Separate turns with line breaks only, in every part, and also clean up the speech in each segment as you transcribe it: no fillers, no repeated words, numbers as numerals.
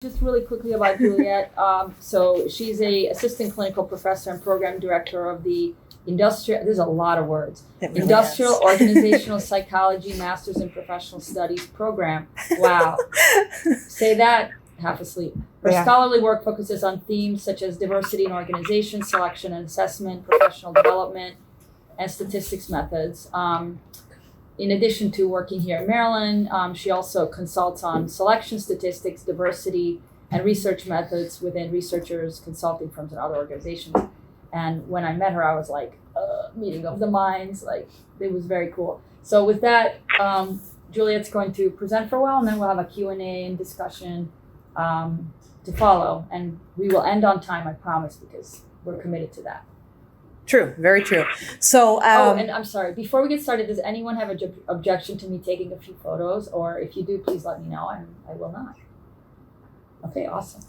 Just really quickly about Juliet. So she's a assistant clinical professor and program director of the there's a lot of words.
Really
Industrial
is.
Organizational Psychology Masters in Professional Studies program. Wow. Say that half asleep. Her scholarly work focuses on themes such as diversity in organization, selection and assessment, professional development, and statistics methods. In addition to working here in Maryland, she also consults on selection statistics, diversity, and research methods within researchers, consulting firms, and other organizations. And when I met her, I was like, meeting of the minds, like it was very cool. So with that, Juliet's going to present for a while, and then we'll have a Q&A and discussion to follow. And we will end on time, I promise, because we're committed to that.
True, very true. So,
and I'm sorry, before we get started, does anyone have an objection to me taking a few photos? Or if you do, please let me know, and I will not. Okay, awesome.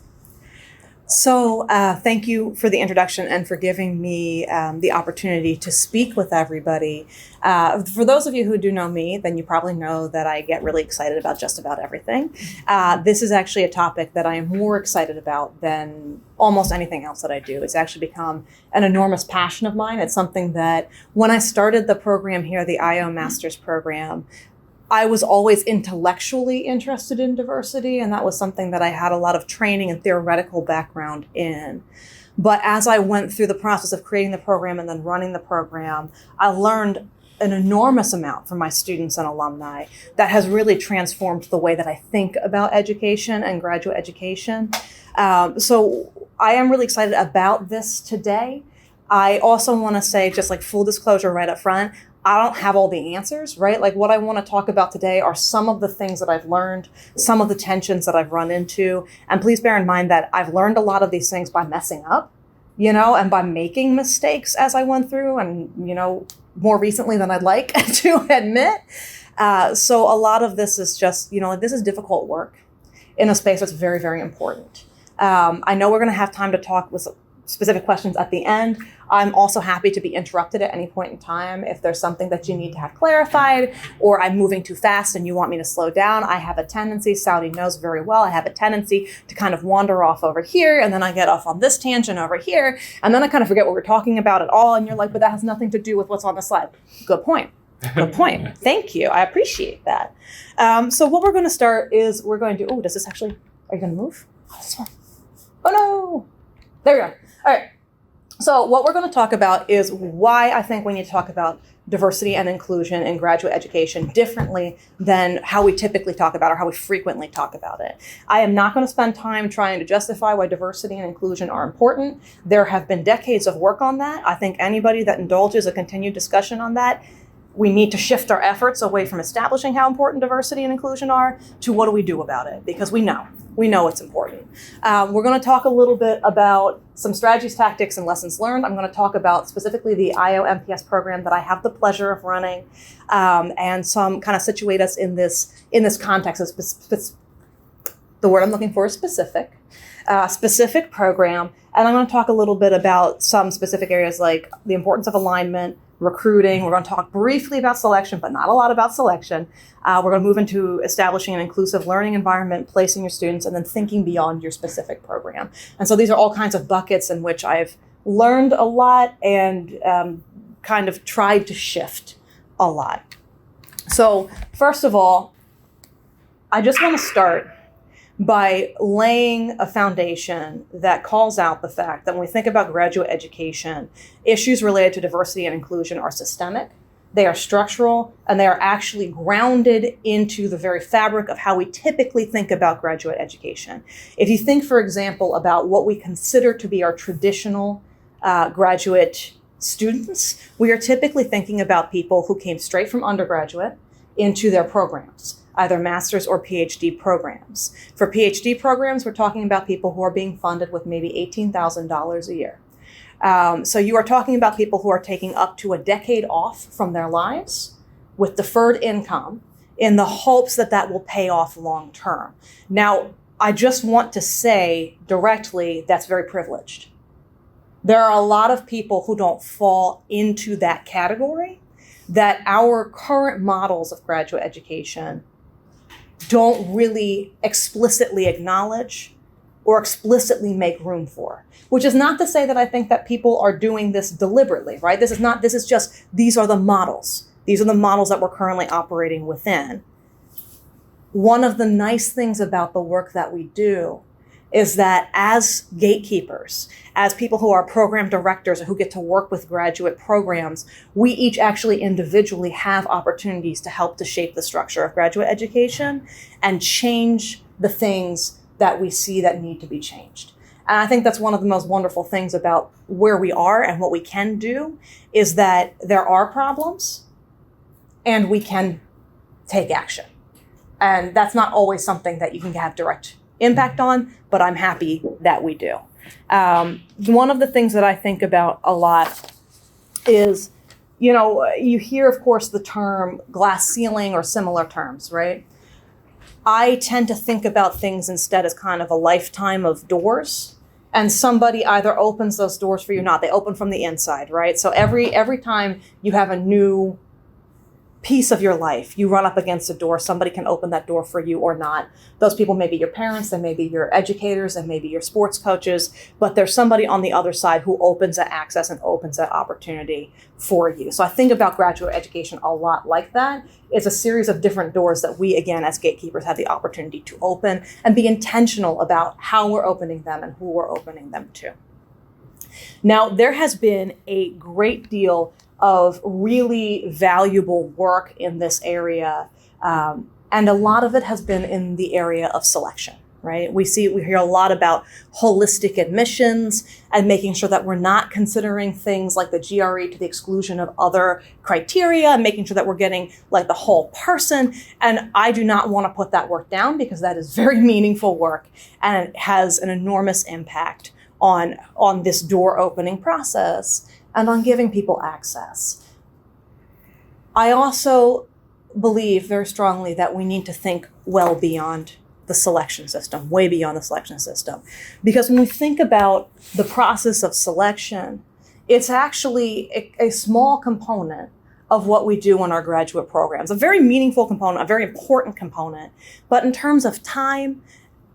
So thank you for the introduction and for giving me the opportunity to speak with everybody. For those of you who do know me, then you probably know that I get really excited about just about everything. This is actually a topic that I am more excited about than almost anything else that I do. It's actually become an enormous passion of mine. It's something that when I started the program here, the IO Master's program, I was always intellectually interested in diversity, and that was something that I had a lot of training and theoretical background in. But as I went through the process of creating the program and then running the program, I learned an enormous amount from my students and alumni that has really transformed the way that I think about education and graduate education. So I am really excited about this today. I also want to say, just like full disclosure right up front, I don't have all the answers, right? Like what I want to talk about today are some of the things that I've learned, some of the tensions that I've run into. And please bear in mind that I've learned a lot of these things by messing up, and by making mistakes as I went through and, more recently than I'd like to admit. So a lot of this is just, this is difficult work in a space that's very, very important. I know we're going to have time to talk with specific questions at the end. I'm also happy to be interrupted at any point in time if there's something that you need to have clarified or I'm moving too fast and you want me to slow down. I have a tendency, Saudi knows very well, I have a tendency to kind of wander off over here and then I get off on this tangent over here and then I kind of forget what we're talking about at all and you're like, but that has nothing to do with what's on the slide. Good point. Good point. Thank you. I appreciate that. So what we're going to start is we're going to, does this actually, are you going to move? Oh no. There we go. All right. So what we're going to talk about is why I think we need to talk about diversity and inclusion in graduate education differently than how we typically talk about or how we frequently talk about it. I am not going to spend time trying to justify why diversity and inclusion are important. There have been decades of work on that. I think anybody that indulges a continued discussion on that, we need to shift our efforts away from establishing how important diversity and inclusion are to what do we do about it, because we know it's important. We're going to talk a little bit about some strategies, tactics, and lessons learned. I'm going to talk about specifically the IO MPS program that I have the pleasure of running, and some kind of situate us in this context. The word I'm looking for is specific program, and I'm going to talk a little bit about some specific areas like the importance of alignment, recruiting. We're going to talk briefly about selection, but not a lot about selection. We're going to move into establishing an inclusive learning environment, placing your students, and then thinking beyond your specific program. And so these are all kinds of buckets in which I've learned a lot and kind of tried to shift a lot. So first of all, I just want to start by laying a foundation that calls out the fact that when we think about graduate education, issues related to diversity and inclusion are systemic, they are structural, and they are actually grounded into the very fabric of how we typically think about graduate education. If you think, for example, about what we consider to be our traditional graduate students, we are typically thinking about people who came straight from undergraduate into their programs, either master's or PhD programs. For PhD programs, we're talking about people who are being funded with maybe $18,000 a year. So you are talking about people who are taking up to a decade off from their lives with deferred income in the hopes that that will pay off long term. Now, I just want to say directly that's very privileged. There are a lot of people who don't fall into that category that our current models of graduate education don't really explicitly acknowledge or explicitly make room for. Which is not to say that I think that people are doing this deliberately, right? This is just, these are the models. These are the models that we're currently operating within. One of the nice things about the work that we do is that as gatekeepers, as people who are program directors who get to work with graduate programs, we each actually individually have opportunities to help to shape the structure of graduate education and change the things that we see that need to be changed. And I think that's one of the most wonderful things about where we are and what we can do is that there are problems and we can take action. And that's not always something that you can have direct impact on, but I'm happy that we do. One of the things that I think about a lot is, you hear, of course, the term glass ceiling or similar terms, right? I tend to think about things instead as kind of a lifetime of doors. And somebody either opens those doors for you or not. They open from the inside, right? So every time you have a new piece of your life, you run up against a door, somebody can open that door for you or not. Those people may be your parents, they may be your educators, they may be your sports coaches, but there's somebody on the other side who opens that access and opens that opportunity for you. So I think about graduate education a lot like that. It's a series of different doors that we, again, as gatekeepers, have the opportunity to open and be intentional about how we're opening them and who we're opening them to. Now, there has been a great deal of really valuable work in this area. And a lot of it has been in the area of selection, right? We hear a lot about holistic admissions and making sure that we're not considering things like the GRE to the exclusion of other criteria, and making sure that we're getting like the whole person. And I do not want to put that work down because that is very meaningful work and it has an enormous impact on this door opening process and on giving people access. I also believe very strongly that we need to think well beyond the selection system, way beyond the selection system. Because when we think about the process of selection, it's actually a small component of what we do in our graduate programs, a very meaningful component, a very important component. But in terms of time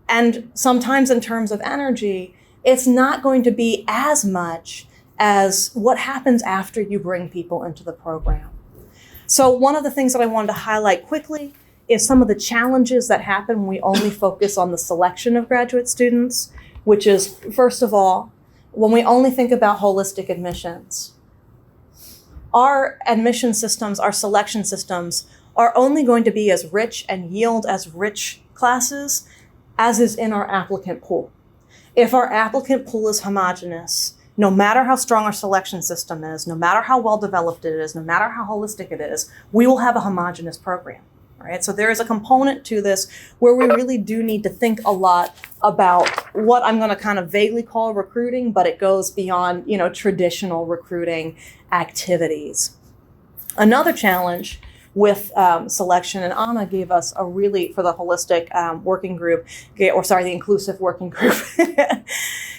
and sometimes in terms of energy, it's not going to be as much as what happens after you bring people into the program. So one of the things that I wanted to highlight quickly is some of the challenges that happen when we only focus on the selection of graduate students, which is, first of all, when we only think about holistic admissions, our admission systems, our selection systems are only going to be as rich and yield as rich classes as is in our applicant pool. If our applicant pool is homogeneous, no matter how strong our selection system is, no matter how well developed it is, no matter how holistic it is, we will have a homogeneous program, right? So there is a component to this where we really do need to think a lot about what I'm going to kind of vaguely call recruiting, but it goes beyond, traditional recruiting activities. Another challenge with selection, and Anna gave us a really, for the holistic working group, the inclusive working group,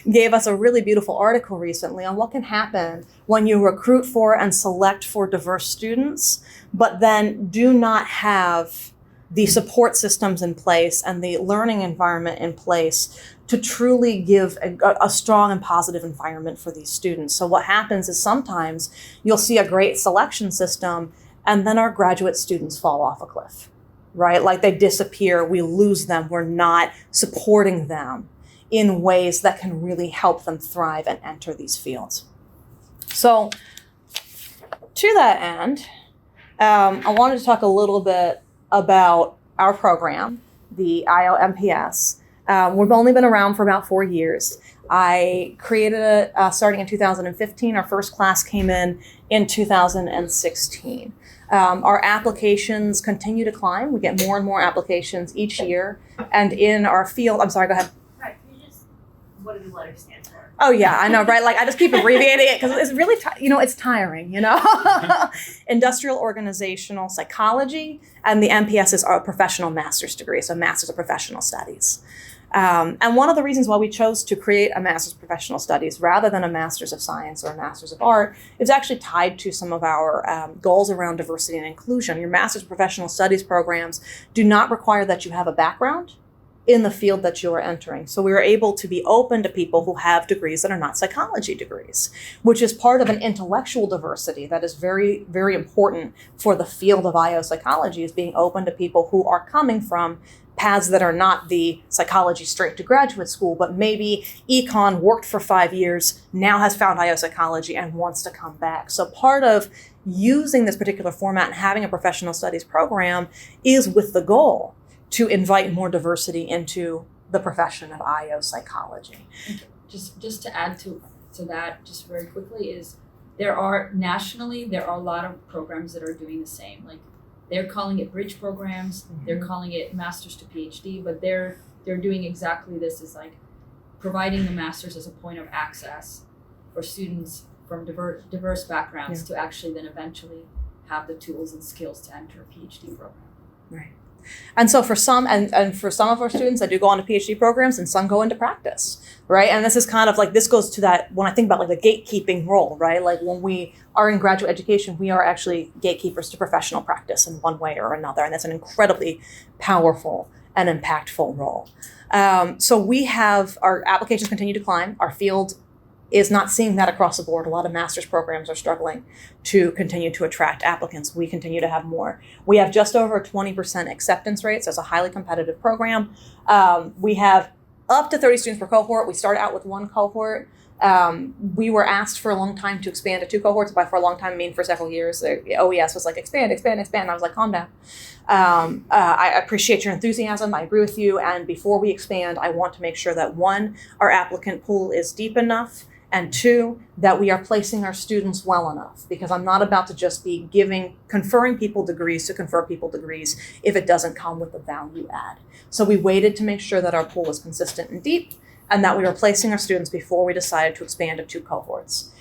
gave us a really beautiful article recently on what can happen when you recruit for and select for diverse students, but then do not have the support systems in place and the learning environment in place to truly give a strong and positive environment for these students. So what happens is sometimes you'll see a great selection system and then our graduate students fall off a cliff, right? Like they disappear, we lose them, we're not supporting them in ways that can really help them thrive and enter these fields. So to that end, I wanted to talk a little bit about our program, the IO MPS. We've only been around for about 4 years. I created it starting in 2015. Our first class came in 2016. Our applications continue to climb. We get more and more applications each year. And in our field, I'm sorry, go ahead.
Right, what do the letters stand for?
Oh yeah, I know, right? Like I just keep abbreviating it because it's really, it's tiring, Industrial Organizational Psychology, and the MPS is our professional master's degree, so Master's of Professional Studies. And one of the reasons why we chose to create a Master's of Professional Studies rather than a Master's of Science or a Master's of Art is actually tied to some of our goals around diversity and inclusion. Your Master's of Professional Studies programs do not require that you have a background in the field that you are entering. So we were able to be open to people who have degrees that are not psychology degrees, which is part of an intellectual diversity that is very, very important for the field of IO psychology, is being open to people who are coming from paths that are not the psychology straight to graduate school, but maybe econ, worked for 5 years, now has found IO psychology and wants to come back. So part of using this particular format and having a professional studies program is with the goal to invite more diversity into the profession of IO psychology.
Just to add to that, just very quickly, is nationally there are a lot of programs that are doing the same. Like, they're calling it bridge programs, they're calling it master's to PhD, but they're doing exactly this, is like providing the master's as a point of access for students from diverse backgrounds to actually then eventually have the tools and skills to enter a PhD program.
Right. And so for some, and for some of our students that do go on to PhD programs, and some go into practice, right? And this is kind of like, this goes to that, when I think about like the gatekeeping role, right? Like when we are in graduate education, we are actually gatekeepers to professional practice in one way or another. And that's an incredibly powerful and impactful role. So we have, our applications continue to climb. Our field is not seeing that across the board. A lot of master's programs are struggling to continue to attract applicants. We continue to have more. We have just over a 20% acceptance rate, so it's a highly competitive program. We have up to 30 students per cohort. We start out with one cohort. We were asked for a long time to expand to 2 cohorts. By for a long time, I mean for several years. The OES was like, expand. I was like, calm down. I appreciate your enthusiasm. I agree with you. And before we expand, I want to make sure that 1, our applicant pool is deep enough, and 2, that we are placing our students well enough, because I'm not about to just be conferring people degrees to confer people degrees if it doesn't come with a value add. So we waited to make sure that our pool was consistent and deep, and that we were placing our students before we decided to expand to 2 cohorts.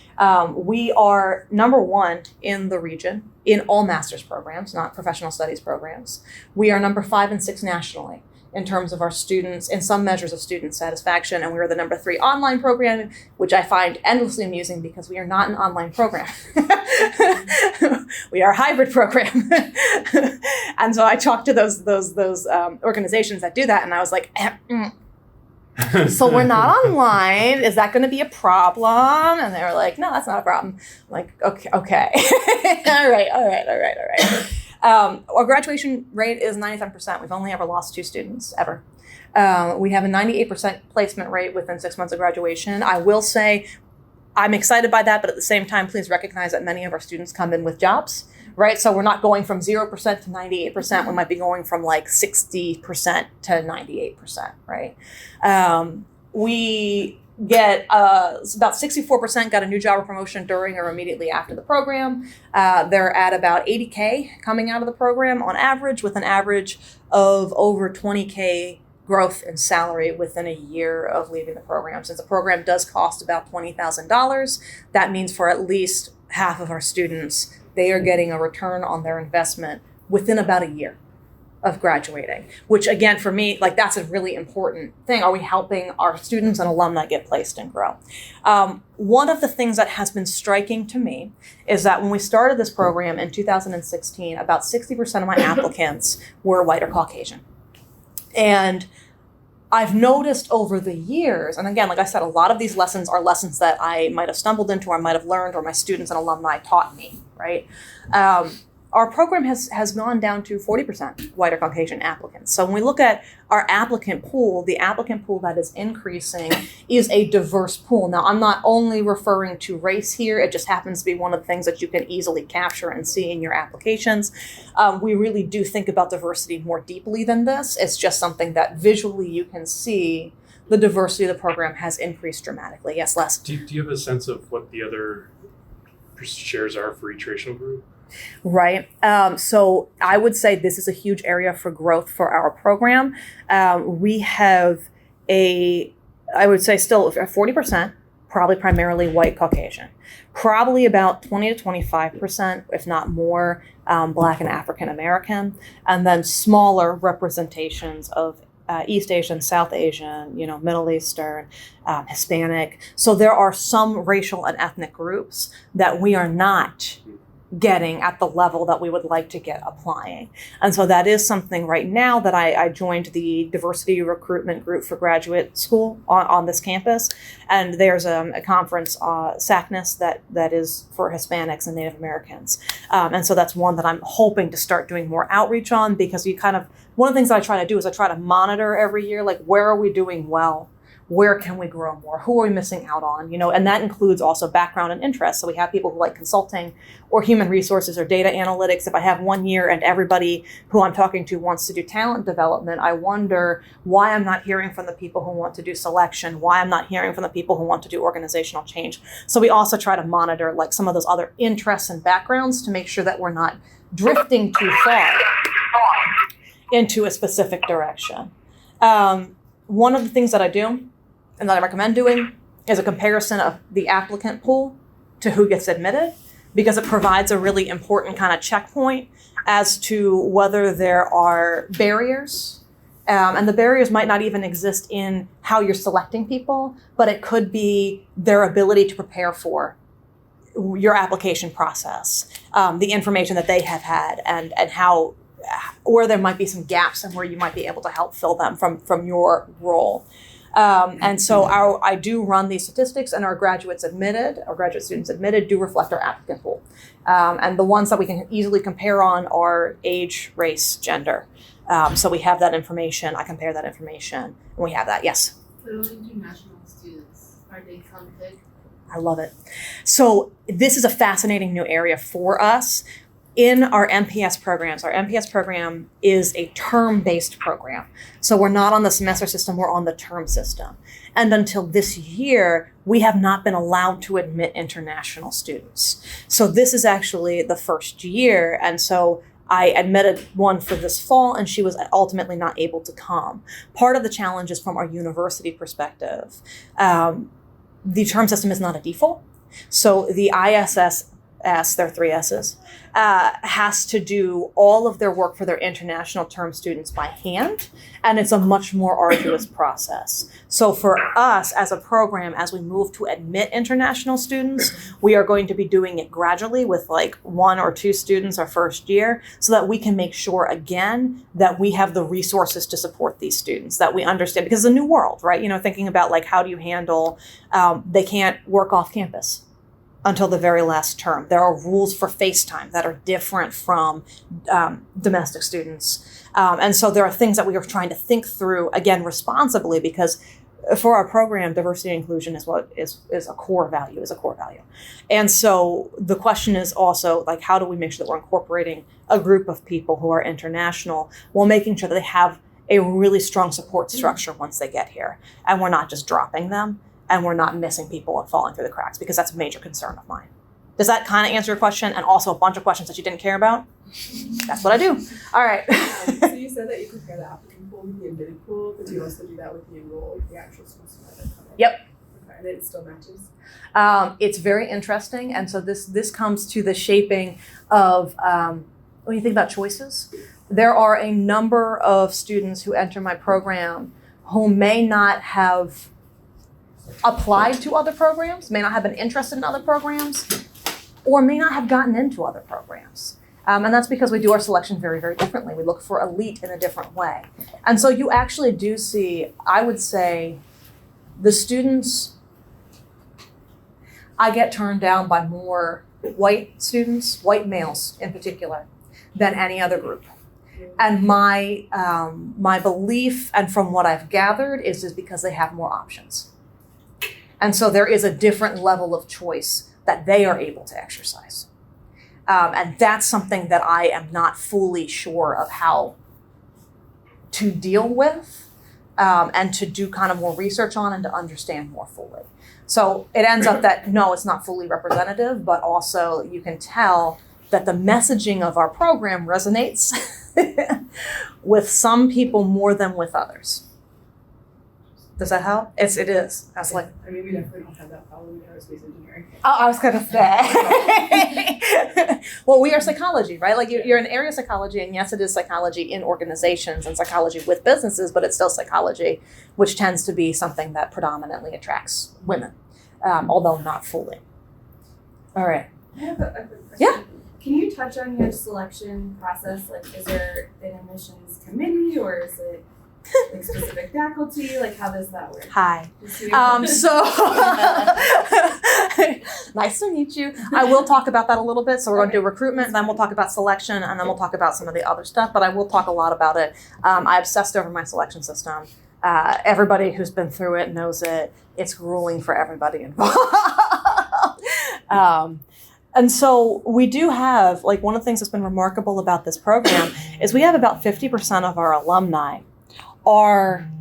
We are number 1 in the region in all master's programs, not professional studies programs. We are number 5 and 6 nationally in terms of our students, in some measures of student satisfaction. And we were the number 3 online program, which I find endlessly amusing because we are not an online program. We are a hybrid program. And so I talked to those organizations that do that, and I was like, so we're not online. Is that going to be a problem? And they were like, no, that's not a problem. I'm like, okay. All right. Our graduation rate is 97%. We've only ever lost 2 students, ever. We have a 98% placement rate within 6 months of graduation. I will say I'm excited by that, but at the same time, please recognize that many of our students come in with jobs, right? So we're not going from 0% to 98%. We might be going from like 60% to 98%, right? We get about 64% got a new job or promotion during or immediately after the program. They're at about 80K coming out of the program on average, with an average of over 20K growth in salary within a year of leaving the program. Since the program does cost about $20,000, that means for at least half of our students, they are getting a return on their investment within about a year of graduating, which again, for me, like, that's a really important thing. Are we helping our students and alumni get placed and grow? One of the things that has been striking to me is that when we started this program in 2016, about 60% of my applicants were white or Caucasian. And I've noticed over the years, and again, like I said, a lot of these lessons are lessons that I might have stumbled into or might have learned or my students and alumni taught me, right? Our program has gone down to 40% white or Caucasian applicants. So when we look at our applicant pool, the applicant pool that is increasing is a diverse pool. Now, I'm not only referring to race here. It just happens to be one of the things that you can easily capture and see in your applications. We really do think about diversity more deeply than this. It's just something that visually you can see the diversity of the program has increased dramatically. Yes, Les?
Do you have a sense of what the other shares are for each racial group?
Right. So I would say this is a huge area for growth for our program. We have I would say still 40%, probably primarily white Caucasian, probably about 20 to 25%, if not more, Black and African American, and then smaller representations of East Asian, South Asian, Middle Eastern, Hispanic. So there are some racial and ethnic groups that we are not getting at the level that we would like to get applying. And so that is something right now that I joined the diversity recruitment group for graduate school on this campus. And there's a conference, SACNAS, that is for Hispanics and Native Americans. And so that's one that I'm hoping to start doing more outreach on, because one of the things that I try to do is I try to monitor every year, like, where are we doing well? Where can we grow more? Who are we missing out on? And that includes also background and interest. So we have people who like consulting or human resources or data analytics. If I have 1 year and everybody who I'm talking to wants to do talent development, I wonder why I'm not hearing from the people who want to do selection, why I'm not hearing from the people who want to do organizational change. So we also try to monitor like some of those other interests and backgrounds to make sure that we're not drifting too far into a specific direction. One of the things that I do and that I recommend doing is a comparison of the applicant pool to who gets admitted, because it provides a really important kind of checkpoint as to whether there are barriers. And the barriers might not even exist in how you're selecting people, but it could be their ability to prepare for your application process, the information that they have had, and how, or there might be some gaps and where you might be able to help fill them from your role. And so I do run these statistics, and our graduate students admitted do reflect our applicant pool. And the ones that we can easily compare on are age, race, gender. So we have that information. I compare that information, and we have that. Yes?
For international students, are they counted?
I love it. So this is a fascinating new area for us. In our MPS programs, our MPS program is a term-based program. So we're not on the semester system, we're on the term system. And until this year, we have not been allowed to admit international students. So this is actually the first year. And so I admitted one for this fall, and she was ultimately not able to come. Part of the challenge is from our university perspective. The term system is not a default. So the ISS, there are 3 S's, has to do all of their work for their international term students by hand, and it's a much more arduous process. So for us as a program, as we move to admit international students, we are going to be doing it gradually with like 1 or 2 students our first year, so that we can make sure, again, that we have the resources to support these students, that we understand, because it's a new world, right? Thinking about like, how do you handle, they can't work off campus until the very last term. There are rules for FaceTime that are different from domestic students. And so there are things that we are trying to think through, again, responsibly, because for our program, diversity and inclusion is a core value. And so the question is also like, how do we make sure that we're incorporating a group of people who are international while making sure that they have a really strong support structure once they get here, and we're not just dropping them, and we're not missing people and falling through the cracks, because that's a major concern of mine. Does that kind of answer your question? And also a bunch of questions that you didn't care about? That's what I do. All right.
So you said that you compare the applicant pool with the admitted pool, but you also do that with the enrolled, the actual students that come in?
Yep.
Okay, and it still matches?
It's very interesting. And so this comes to the shaping of, when you think about choices, there are a number of students who enter my program who may not have applied to other programs, may not have been interested in other programs, or may not have gotten into other programs. And that's because we do our selection very, very differently. We look for elite in a different way. And so you actually do see, I would say, the students, I get turned down by more white students, white males in particular, than any other group. And my belief, and from what I've gathered, is because they have more options. And so there is a different level of choice that they are able to exercise. And that's something that I am not fully sure of how to deal with, and to do kind of more research on and to understand more fully. So it ends up that, no, it's not fully representative, but also you can tell that the messaging of our program resonates with some people more than with others. Does that help? It is. That's like.
I mean, we definitely don't have that problem in aerospace engineering.
Oh, I was gonna say. Well, we are psychology, right? Like you're in area psychology, and yes, it is psychology in organizations and psychology with businesses, but it's still psychology, which tends to be something that predominantly attracts women, although not fully. All right.
I have a question.
Yeah.
Can you touch on your selection process? Like, is there an admissions committee or is it like specific faculty? Like, how does that work?
Hi.
Just so
So nice to meet you. I will talk about that a little bit. So we're going to do recruitment, then we'll talk about selection, and then we'll talk about some of the other stuff. But I will talk a lot about it. I obsessed over my selection system. Everybody who's been through it knows it. It's grueling for everybody involved. And so we do have, like, one of the things that's been remarkable about this program is we have about 50% of our alumni are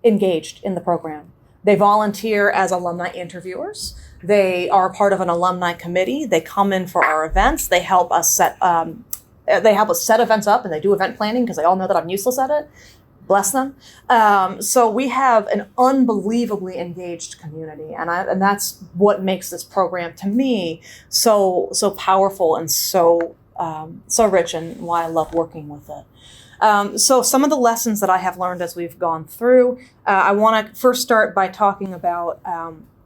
engaged in the program. They volunteer as alumni interviewers. They are part of an alumni committee. They come in for our events. They help us set events up, and they do event planning because they all know that I'm useless at it. Bless them. So we have an unbelievably engaged community, and that's what makes this program, to me, so powerful and so rich, and why I love working with it. So some of the lessons that I have learned as we've gone through, I want to first start by talking about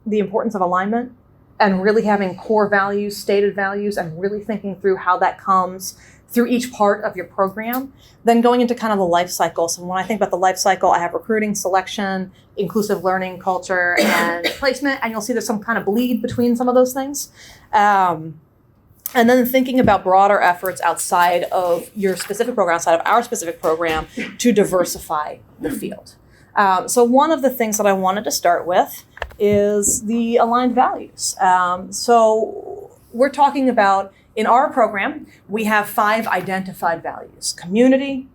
the importance of alignment and really having core values, stated values, and really thinking through how that comes through each part of your program, then going into kind of the life cycle. So when I think about the life cycle, I have recruiting, selection, inclusive learning, culture, and placement, and you'll see there's some kind of bleed between some of those things. And then thinking about broader efforts outside of your specific program, outside of our specific program, to diversify the field. So one of the things that I wanted to start with is the aligned values. So we're talking about, in our program, we have 5 identified values: community,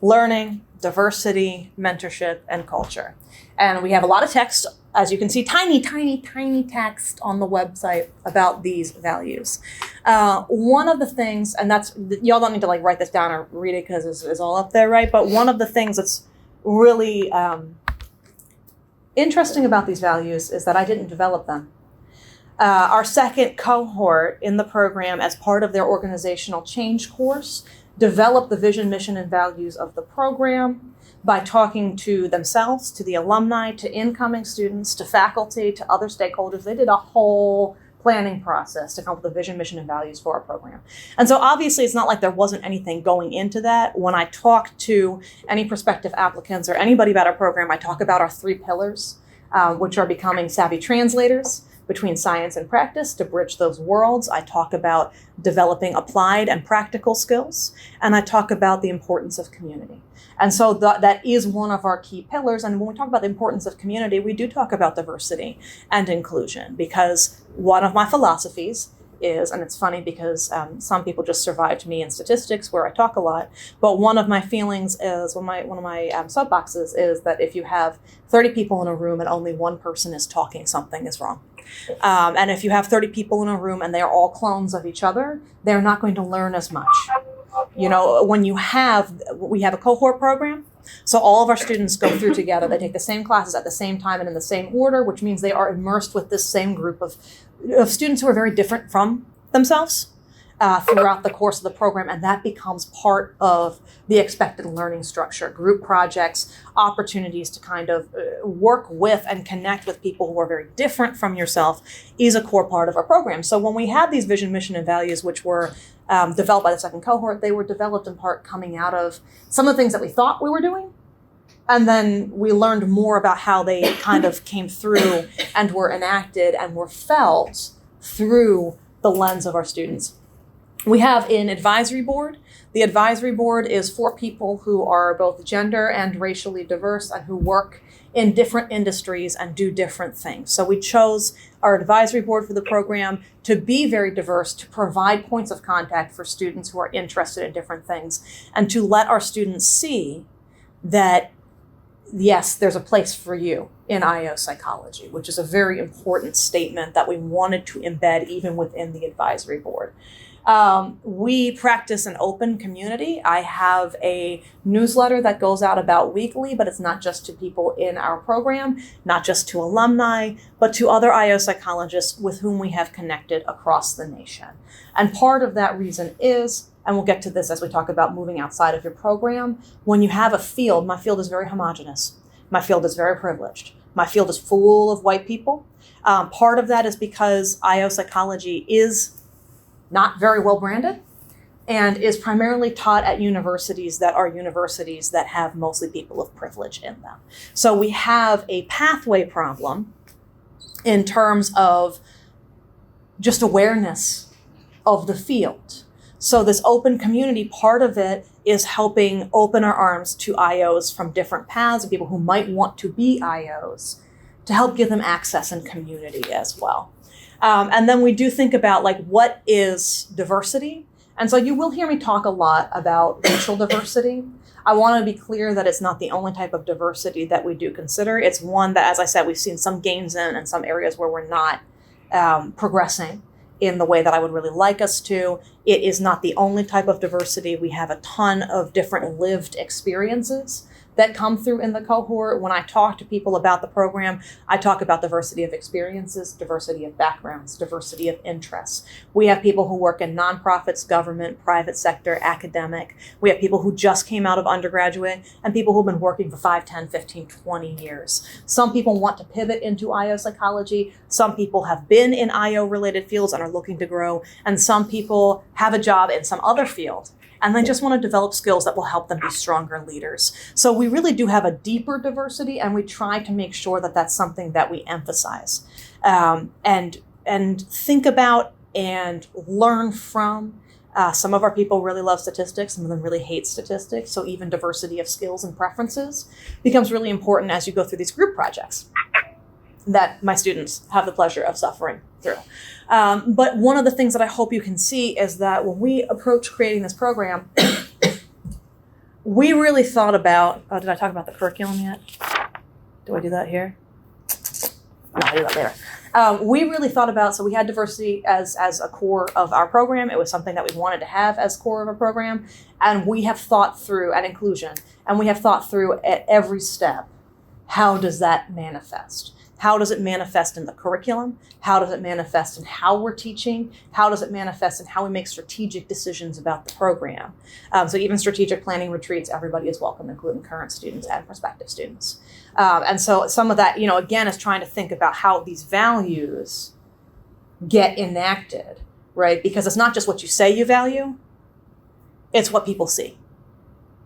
learning, diversity, mentorship, and culture. And we have a lot of text, as you can see, tiny, tiny, tiny text on the website about these values. One of the things, and that's, y'all don't need to like write this down or read it because it's all up there, right? But one of the things that's really interesting about these values is that I didn't develop them. Our second cohort in the program, as part of their organizational change course, developed the vision, mission, and values of the program by talking to themselves, to the alumni, to incoming students, to faculty, to other stakeholders. They did a whole planning process to come up with the vision, mission, and values for our program. And so obviously it's not like there wasn't anything going into that. When I talk to any prospective applicants or anybody about our program, I talk about our 3 pillars, which are becoming savvy translators between science and practice to bridge those worlds. I talk about developing applied and practical skills, and I talk about the importance of community. And so that is one of our key pillars. And when we talk about the importance of community, we do talk about diversity and inclusion, because one of my philosophies is, and it's funny because some people just survived me in statistics where I talk a lot, but one of my feelings is, one of my soapboxes is that if you have 30 people in a room and only one person is talking, something is wrong. And if you have 30 people in a room and they are all clones of each other, they're not going to learn as much. You know, we have a cohort program, so all of our students go through together. They take the same classes at the same time and in the same order, which means they are immersed with this same group of students who are very different from themselves throughout the course of the program, and that becomes part of the expected learning structure. Group projects, opportunities to kind of work with and connect with people who are very different from yourself is a core part of our program. So when we had these vision, mission, and values, which were developed by the second cohort, they were developed in part coming out of some of the things that we thought we were doing. And then we learned more about how they kind of came through and were enacted and were felt through the lens of our students. We have an advisory board. The advisory board is 4 people who are both gender and racially diverse and who work in different industries and do different things. So we chose our advisory board for the program to be very diverse, to provide points of contact for students who are interested in different things, and to let our students see that, yes, there's a place for you in IO psychology, which is a very important statement that we wanted to embed even within the advisory board. We practice an open community. I have a newsletter that goes out about weekly, but it's not just to people in our program, not just to alumni, but to other IO psychologists with whom we have connected across the nation. And part of that reason is, and we'll get to this as we talk about moving outside of your program, when you have a field, my field is very homogenous. My field is very privileged. My field is full of white people. Part of that is because IO psychology is not very well branded, and is primarily taught at universities that have mostly people of privilege in them. So we have a pathway problem in terms of just awareness of the field. So this open community, part of it is helping open our arms to IOs from different paths, and people who might want to be IOs, to help give them access and community as well. And then we do think about like, what is diversity? And so you will hear me talk a lot about racial diversity. I want to be clear that it's not the only type of diversity that we do consider. It's one that, as I said, we've seen some gains in and some areas where we're not progressing in the way that I would really like us to. It is not the only type of diversity. We have a ton of different lived experiences that come through in the cohort. When I talk to people about the program, I talk about diversity of experiences, diversity of backgrounds, diversity of interests. We have people who work in nonprofits, government, private sector, academic. We have people who just came out of undergraduate and people who've been working for 5, 10, 15, 20 years. Some people want to pivot into IO psychology. Some people have been in IO related fields and are looking to grow. And some people have a job in some other field and they just want to develop skills that will help them be stronger leaders. So we really do have a deeper diversity, and we try to make sure that that's something that we emphasize and think about and learn from. Some of our people really love statistics, some of them really hate statistics. So even diversity of skills and preferences becomes really important as you go through these group projects that my students have the pleasure of suffering through. But one of the things that I hope you can see is that when we approach creating this program, we really thought about, did I talk about the curriculum yet? Do I do that here? No, I'll do that later. We really thought about, so we had diversity as a core of our program. It was something that we wanted to have as core of our program. And we have thought through, and inclusion, and we have thought through at every step, how does that manifest? How does it manifest in the curriculum? How does it manifest in how we're teaching? How does it manifest in how we make strategic decisions about the program? So even strategic planning retreats, everybody is welcome, including current students and prospective students. And so some of that, again, is trying to think about how these values get enacted, right? Because it's not just what you say you value, it's what people see.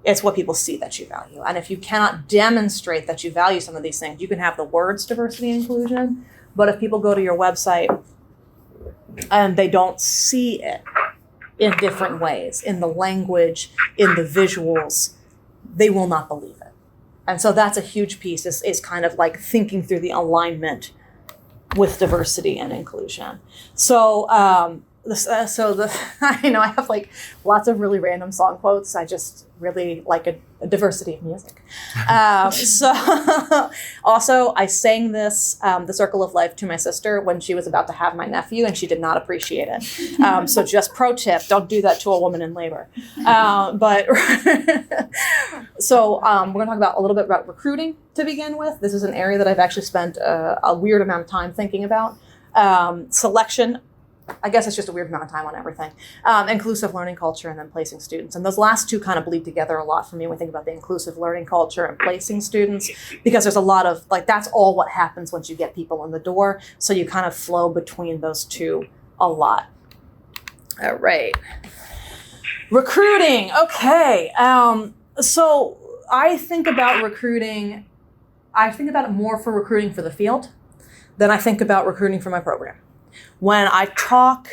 It's what people see that you value. And if you cannot demonstrate that you value some of these things, you can have the words diversity and inclusion, but if people go to your website and they don't see it in different ways, in the language, in the visuals, they will not believe it. And so that's a huge piece, is kind of like thinking through the alignment with diversity and inclusion. So, I have like lots of really random song quotes. I just really like a diversity of music. Also, I sang this, The Circle of Life, to my sister when she was about to have my nephew, and she did not appreciate it. So just pro tip, don't do that to a woman in labor. We're going to talk about a little bit about recruiting to begin with. This is an area that I've actually spent a weird amount of time thinking about. Selection, I guess it's just a weird amount of time on everything. Inclusive learning culture, and then placing students. And those last two kind of bleed together a lot for me when we think about the inclusive learning culture and placing students, because there's a lot of, that's all what happens once you get people in the door. So you kind of flow between those two a lot. All right. Recruiting. Okay. So I think about recruiting, I think about it more for recruiting for the field than I think about recruiting for my program. When I talk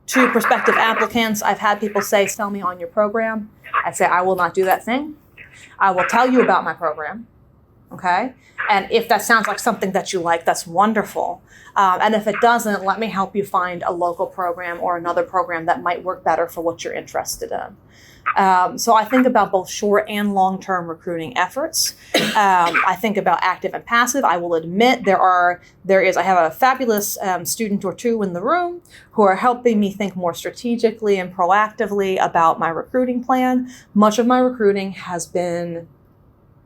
to prospective applicants, I've had people say, sell me on your program. I say, I will not do that thing. I will tell you about my program, okay? And if that sounds like something that you like, that's wonderful. And if it doesn't, let me help you find a local program or another program that might work better for what you're interested in. So I think about both short and long-term recruiting efforts. I think about active and passive. I will admit I have a fabulous student or two in the room who are helping me think more strategically and proactively about my recruiting plan. Much of my recruiting has been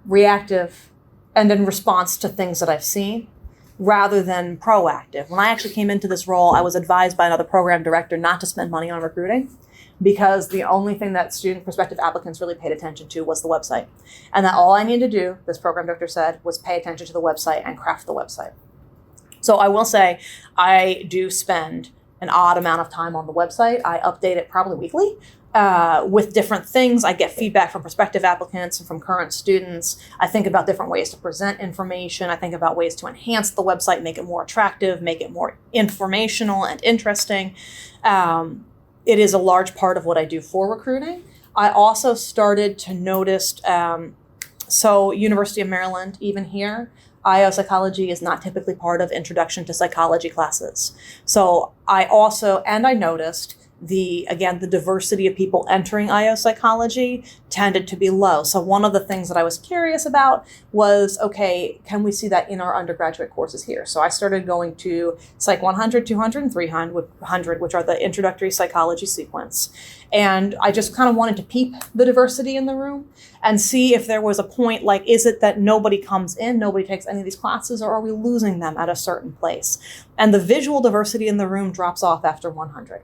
reactive and in response to things that I've seen, rather than proactive. When I actually came into this role, I was advised by another program director not to spend money on recruiting, because the only thing that student prospective applicants really paid attention to was the website. And that all I needed to do, this program director said, was pay attention to the website and craft the website. So I will say I do spend an odd amount of time on the website. I update it probably weekly with different things. I get feedback from prospective applicants and from current students. I think about different ways to present information. I think about ways to enhance the website, make it more attractive, make it more informational and interesting. It is a large part of what I do for recruiting. I also started to notice, so University of Maryland, even here, IO psychology is not typically part of introduction to psychology classes. So I noticed the diversity of people entering IO psychology tended to be low. So one of the things that I was curious about was, okay, can we see that in our undergraduate courses here? So I started going to Psych 100, 200, and 300, which are the introductory psychology sequence. And I just kind of wanted to peep the diversity in the room and see if there was a point, like, is it that nobody comes in, nobody takes any of these classes, or are we losing them at a certain place? And the visual diversity in the room drops off after 100.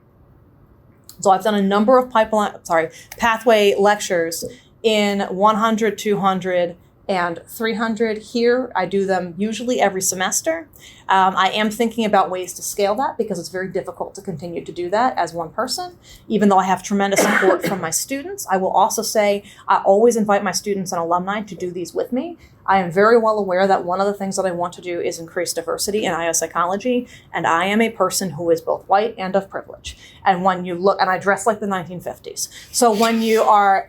So I've done a number of pathway lectures in 100, 200, and 300 here. I do them usually every semester. I am thinking about ways to scale that because it's very difficult to continue to do that as one person, even though I have tremendous support from my students. I will also say I always invite my students and alumni to do these with me. I am very well aware that one of the things that I want to do is increase diversity in IO psychology, and I am a person who is both white and of privilege. And when you look, and I dress like the 1950s. So when you are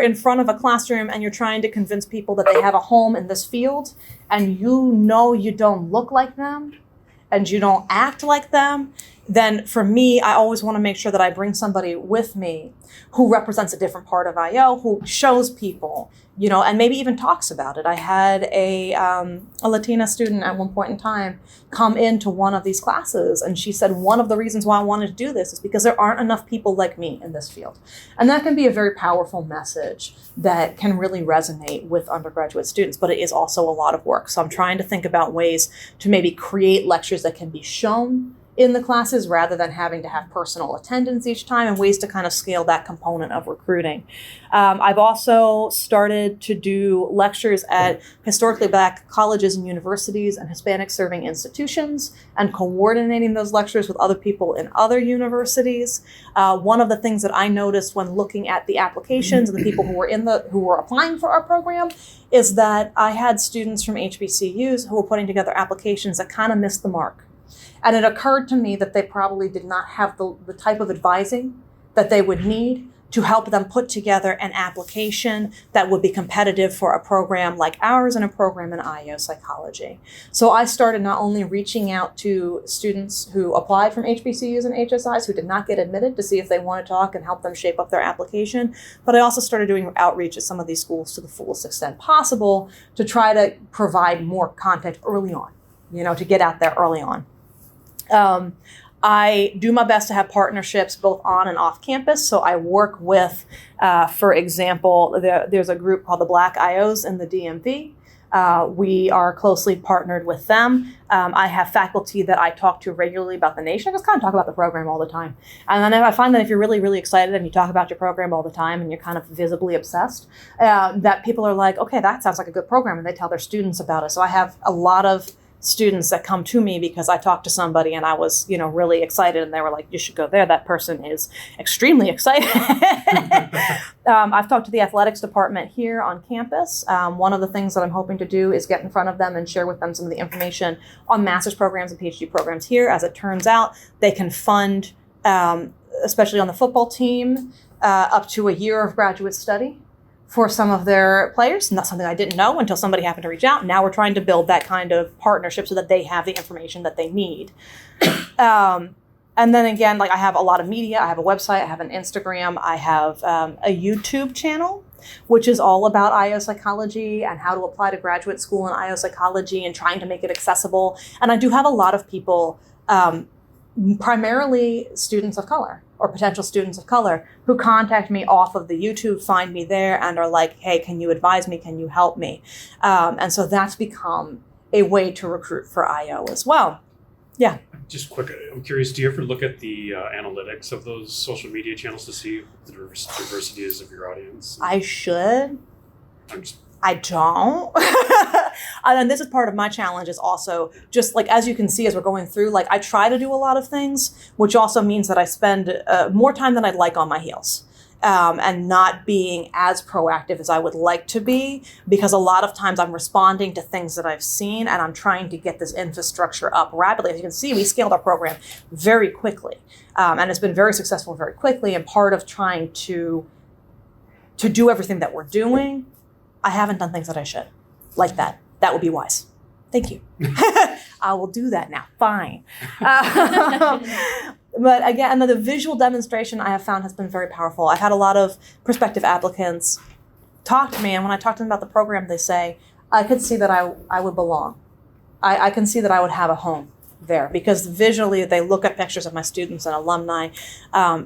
in front of a classroom and you're trying to convince people that they have a home in this field, and you know you don't look like them, and you don't act like them, then for me, I always want to make sure that I bring somebody with me who represents a different part of IO, who shows people, and maybe even talks about it. I had a Latina student at one point in time come into one of these classes, and she said, one of the reasons why I wanted to do this is because there aren't enough people like me in this field. And that can be a very powerful message that can really resonate with undergraduate students, but it is also a lot of work. So I'm trying to think about ways to maybe create lectures that can be shown in the classes rather than having to have personal attendance each time, and ways to kind of scale that component of recruiting. I've also started to do lectures at historically Black colleges and universities and Hispanic serving institutions, and coordinating those lectures with other people in other universities. One of the things that I noticed when looking at the applications and the people who were applying for our program is that I had students from HBCUs who were putting together applications that kind of missed the mark. And it occurred to me that they probably did not have the type of advising that they would need to help them put together an application that would be competitive for a program like ours and a program in IO psychology. So I started not only reaching out to students who applied from HBCUs and HSIs who did not get admitted to see if they want to talk and help them shape up their application, but I also started doing outreach at some of these schools to the fullest extent possible to try to provide more content early on, to get out there early on. I do my best to have partnerships both on and off campus. So I work with, for example, there's a group called the Black IOs in the DMV. We are closely partnered with them. I have faculty that I talk to regularly about the nation. I just kind of talk about the program all the time. And then I find that if you're really, really excited and you talk about your program all the time and you're kind of visibly obsessed, that people are like, okay, that sounds like a good program. And they tell their students about it. So I have a lot of students that come to me because I talked to somebody and I was, really excited, and they were like, you should go there. That person is extremely excited. I've talked to the athletics department here on campus. One of the things that I'm hoping to do is get in front of them and share with them some of the information on master's programs and PhD programs here. As it turns out, they can fund, especially on the football team, up to a year of graduate study for some of their players. And that's something I didn't know until somebody happened to reach out. Now we're trying to build that kind of partnership so that they have the information that they need. And then again, I have a lot of media. I have a website, I have an Instagram, I have a YouTube channel, which is all about IO psychology and how to apply to graduate school in IO psychology and trying to make it accessible. And I do have a lot of people, primarily students of color or potential students of color, who contact me off of the YouTube, find me there, and are like, hey, can you advise me? Can you help me? And so that's become a way to recruit for IO as well. Yeah.
Just quick, I'm curious, do you ever look at the analytics of those social media channels to see what the diversity is of your audience?
I should.
I'm just
I don't. And this is part of my challenge is also just like, as you can see, as we're going through, like I try to do a lot of things, which also means that I spend more time than I'd like on my heels. And not being as proactive as I would like to be, because a lot of times I'm responding to things that I've seen and I'm trying to get this infrastructure up rapidly. As you can see, we scaled our program very quickly, and it's been very successful very quickly. And part of trying to do everything that we're doing, I haven't done things that I should, like that. That would be wise. Thank you. I will do that now. Fine. But again, the visual demonstration I have found has been very powerful. I've had a lot of prospective applicants talk to me, and when I talk to them about the program, they say, I could see that I would belong. I can see that I would have a home there, because visually they look at pictures of my students and alumni.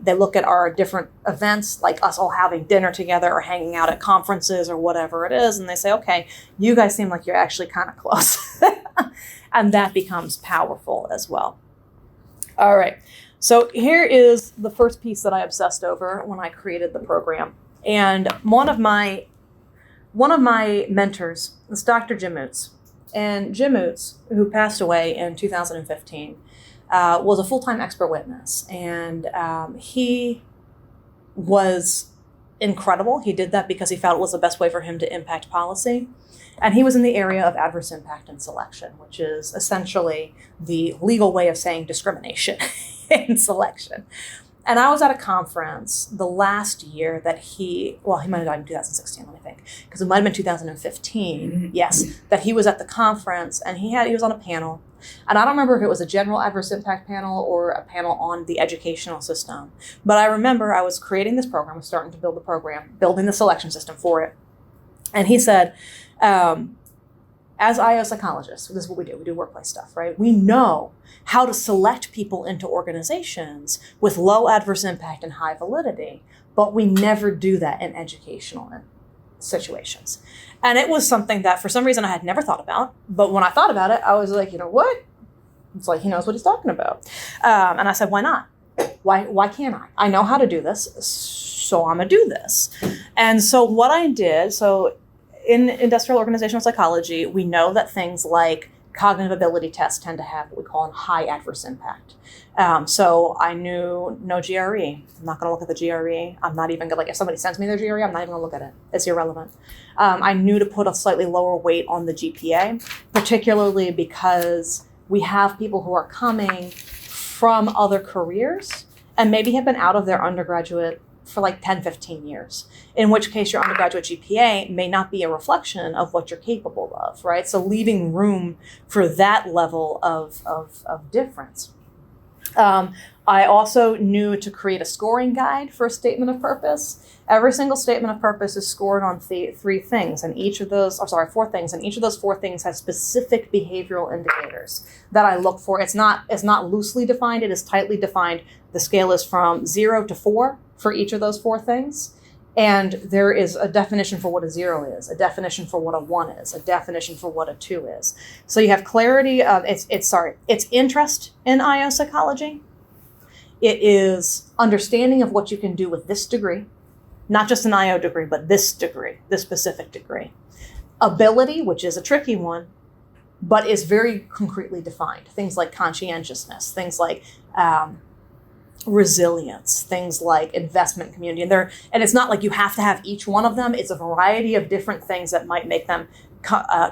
They look at our different events, like us all having dinner together or hanging out at conferences or whatever it is, and they say, okay, you guys seem like you're actually kind of close. And that becomes powerful as well. All right. So here is the first piece that I obsessed over when I created the program. And one of my mentors is Dr. Jim Moots. And Jim Moots, who passed away in 2015, was a full-time expert witness. And he was incredible. He did that because he felt it was the best way for him to impact policy. And he was in the area of adverse impact and selection, which is essentially the legal way of saying discrimination in selection. And I was at a conference the last year that he might have died in 2016, let me think, because it might have been 2015, yes, that he was at the conference and he was on a panel. And I don't remember if it was a general adverse impact panel or a panel on the educational system. But I remember I was creating this program, I was starting to build the program, building the selection system for it. And he said, as IO psychologists, this is what we do workplace stuff, right? We know how to select people into organizations with low adverse impact and high validity, but we never do that in educational situations. And it was something that for some reason I had never thought about, but when I thought about it, I was like, you know what? It's like, he knows what he's talking about. And I said, why not? Why can't I? I know how to do this, so I'm gonna do this. And so what I did, in industrial organizational psychology, we know that things like cognitive ability tests tend to have what we call a high adverse impact. So I knew no GRE. I'm not going to look at the GRE. I'm not even going to, if somebody sends me their GRE, I'm not even going to look at it. It's irrelevant. I knew to put a slightly lower weight on the GPA, particularly because we have people who are coming from other careers and maybe have been out of their undergraduate for like 10, 15 years, in which case your undergraduate GPA may not be a reflection of what you're capable of, right? So leaving room for that level of difference. I also knew to create a scoring guide for a statement of purpose. Every single statement of purpose is scored on four things, and each of those 4 things has specific behavioral indicators that I look for. It's not loosely defined, it is tightly defined. The scale is from 0 to 4 for each of those 4 things. And there is a definition for what a 0 is, a definition for what a 1 is, a definition for what a 2 is. So you have clarity of it's interest in IO psychology. It is understanding of what you can do with this degree, not just an IO degree, but this degree, this specific degree. Ability, which is a tricky one, but is very concretely defined. Things like conscientiousness, things like resilience, things like investment community. And it's not like you have to have each one of them. It's a variety of different things that might make them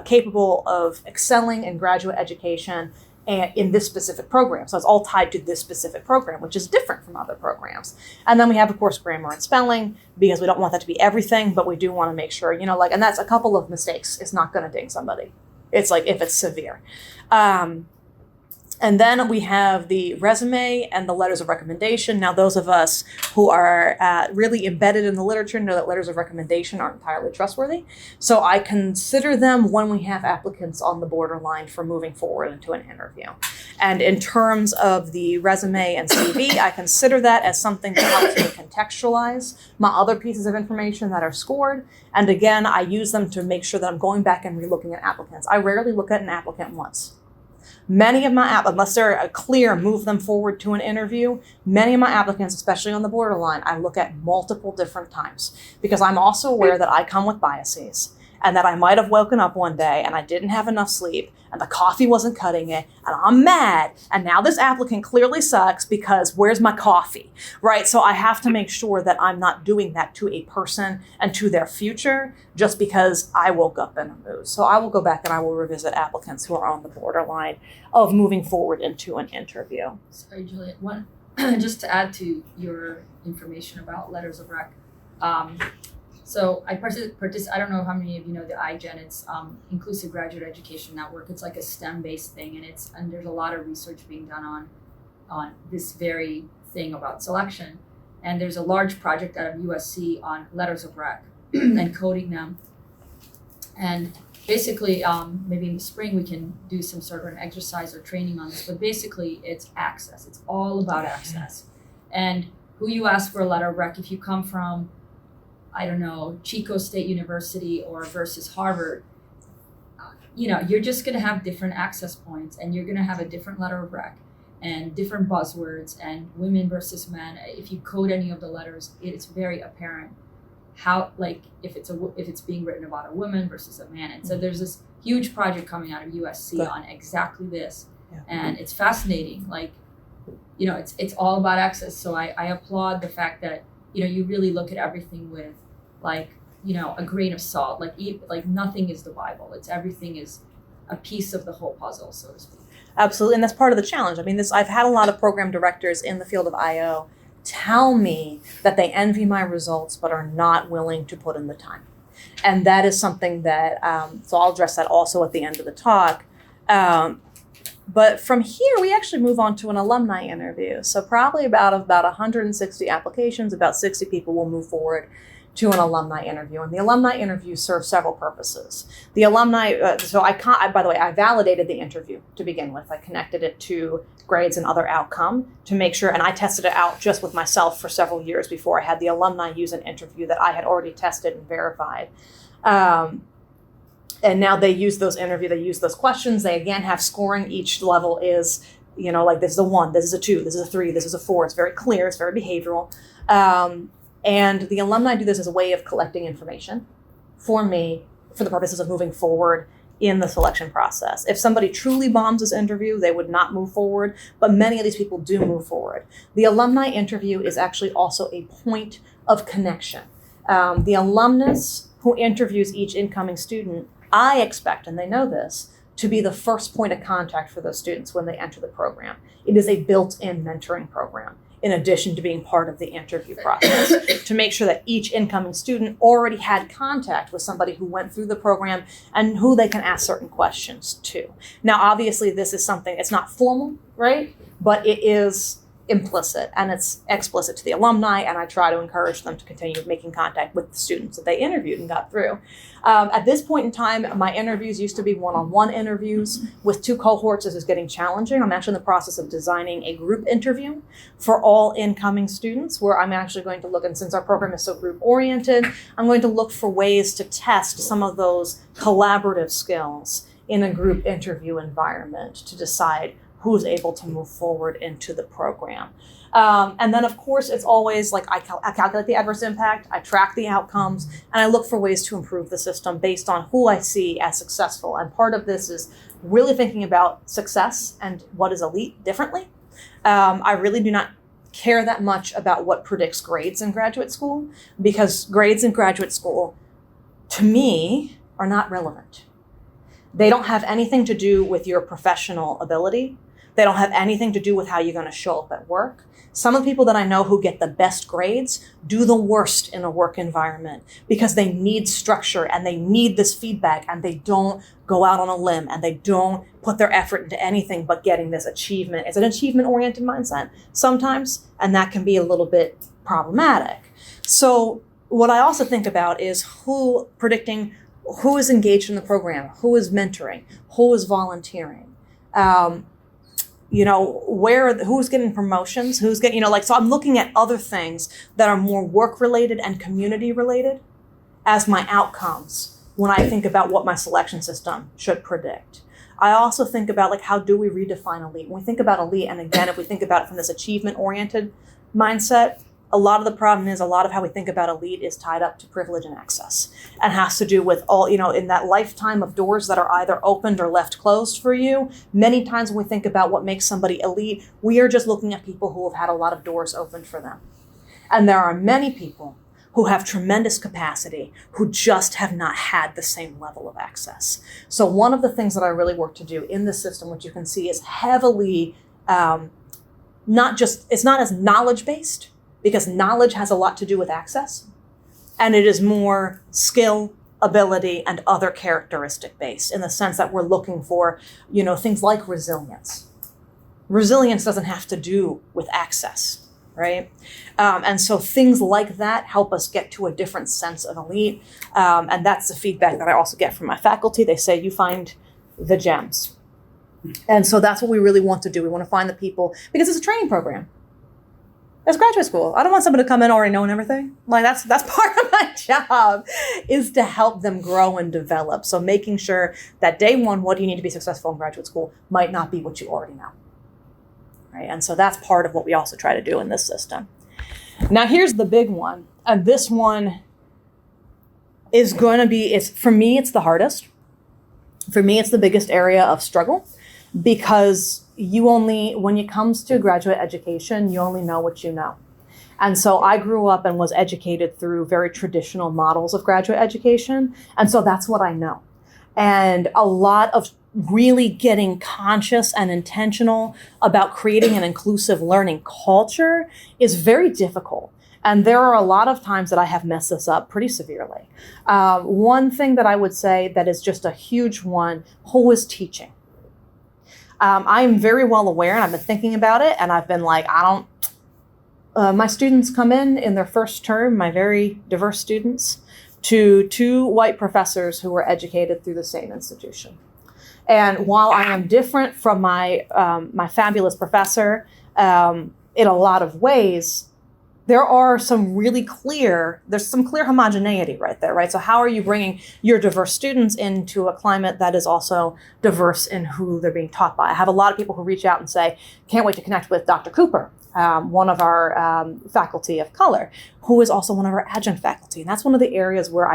capable of excelling in graduate education and in this specific program. So it's all tied to this specific program, which is different from other programs. And then we have, of course, grammar and spelling, because we don't want that to be everything, but we do want to make sure, and that's a couple of mistakes. It's not going to ding somebody. It's like if it's severe. And then we have the resume and the letters of recommendation. Now, those of us who are really embedded in the literature know that letters of recommendation aren't entirely trustworthy. So I consider them when we have applicants on the borderline for moving forward into an interview. And in terms of the resume and CV, I consider that as something that helps me contextualize my other pieces of information that are scored. And again, I use them to make sure that I'm going back and relooking at applicants. I rarely look at an applicant once. Many of my unless they're a clear move them forward to an interview, many of my applicants, especially on the borderline, I look at multiple different times, because I'm also aware that I come with biases. and that I might have woken up one day and I didn't have enough sleep and the coffee wasn't cutting it and I'm mad and now this applicant clearly sucks because where's my coffee, right? So I have to make sure that I'm not doing that to a person and to their future just because I woke up in a mood. So I will go back and I will revisit applicants who are on the borderline of moving forward into an interview.
Sorry, Juliet. One, just to add to your information about letters of rec. So I I don't know how many of you know the IGEN. It's Inclusive Graduate Education Network. It's like a STEM-based thing, and there's a lot of research being done on this very thing about selection. And there's a large project out of USC on letters of rec and coding them. And basically, maybe in the spring we can do some sort of an exercise or training on this. But basically, it's access. It's all about access. And who you ask for a letter of rec, if you come from, I don't know, Chico State University or versus Harvard, you're just going to have different access points and you're going to have a different letter of rec and different buzzwords and women versus men. If you code any of the letters, it's very apparent how, like, if it's being written about a woman versus a man. And so there's this huge project coming out of USC on exactly this. Yeah. And it's fascinating. Like, it's all about access. So I applaud the fact that, you really look at everything with, like, a grain of salt. Like nothing is the Bible. Everything is a piece of the whole puzzle, so to speak.
Absolutely, and that's part of the challenge. I mean, I've had a lot of program directors in the field of IO tell me that they envy my results but are not willing to put in the time. And that is something that, so I'll address that also at the end of the talk. But from here, we actually move on to an alumni interview. So probably about 160 applications, about 60 people will move forward to an alumni interview. And the alumni interview serves several purposes. The alumni, by the way, I validated the interview to begin with. I connected it to grades and other outcome to make sure, and I tested it out just with myself for several years before I had the alumni use an interview that I had already tested and verified. And now they use those questions. They again have scoring. Each level is, like this is a 1, this is a 2, this is a 3, this is a 4. It's very clear, it's very behavioral. And the alumni do this as a way of collecting information for me, for the purposes of moving forward in the selection process. If somebody truly bombs this interview, they would not move forward, but many of these people do move forward. The alumni interview is actually also a point of connection. The alumnus who interviews each incoming student, I expect, and they know this, to be the first point of contact for those students when they enter the program. It is a built-in mentoring program, in addition to being part of the interview process, to make sure that each incoming student already had contact with somebody who went through the program and who they can ask certain questions to. Now, obviously, this is something, it's not formal, right? But it is implicit and it's explicit to the alumni, and I try to encourage them to continue making contact with the students that they interviewed and got through. At this point in time, my interviews used to be one-on-one interviews. With 2 cohorts, this is getting challenging. I'm actually in the process of designing a group interview for all incoming students, where I'm actually going to look, and since our program is so group-oriented, I'm going to look for ways to test some of those collaborative skills in a group interview environment to decide who's able to move forward into the program. And then, of course, it's always like I calculate the adverse impact, I track the outcomes, and I look for ways to improve the system based on who I see as successful. And part of this is really thinking about success and what is elite differently. I really do not care that much about what predicts grades in graduate school, because grades in graduate school, to me, are not relevant. They don't have anything to do with your professional ability. They don't have anything to do with how you're going to show up at work. Some of the people that I know who get the best grades do the worst in a work environment because they need structure and they need this feedback, and they don't go out on a limb and they don't put their effort into anything but getting this achievement. It's an achievement-oriented mindset sometimes, and that can be a little bit problematic. So what I also think about is predicting who is engaged in the program, who is mentoring, who is volunteering. Who's getting promotions, who's getting, so I'm looking at other things that are more work-related and community-related as my outcomes when I think about what my selection system should predict. I also think about, how do we redefine elite? When we think about elite, and again, if we think about it from this achievement-oriented mindset, a lot of the problem is a lot of how we think about elite is tied up to privilege and access and has to do with all, in that lifetime of doors that are either opened or left closed for you. Many times when we think about what makes somebody elite, we are just looking at people who have had a lot of doors opened for them. And there are many people who have tremendous capacity, who just have not had the same level of access. So one of the things that I really work to do in the system, which you can see is heavily, it's not as knowledge-based, because knowledge has a lot to do with access, and it is more skill, ability, and other characteristic based, in the sense that we're looking for, things like resilience. Resilience doesn't have to do with access. Right? And so things like that help us get to a different sense of elite. And that's the feedback that I also get from my faculty. They say, you find the gems. And so that's what we really want to do. We want to find the people, because it's a training program. It's graduate school. I don't want somebody to come in already knowing everything. Like that's part of my job, is to help them grow and develop. So making sure that day one, what do you need to be successful in graduate school, might not be what you already know. Right? And so that's part of what we also try to do in this system. Now here's the big one. And this one is going to be, for me, it's the hardest. For me, it's the biggest area of struggle, because when it comes to graduate education, you only know what you know. And so I grew up and was educated through very traditional models of graduate education. And so that's what I know. And a lot of really getting conscious and intentional about creating an inclusive learning culture is very difficult. And there are a lot of times that I have messed this up pretty severely. One thing that I would say that is just a huge one, who is teaching? I'm very well aware, and I've been thinking about it, and I've been like, my students come in their first term, my very diverse students, to 2 white professors who were educated through the same institution. And while I am different from my fabulous professor in a lot of ways, there's some clear homogeneity right there, right? So how are you bringing your diverse students into a climate that is also diverse in who they're being taught by? I have a lot of people who reach out and say, can't wait to connect with Dr. Cooper, one of our faculty of color, who is also one of our adjunct faculty. And that's one of the areas where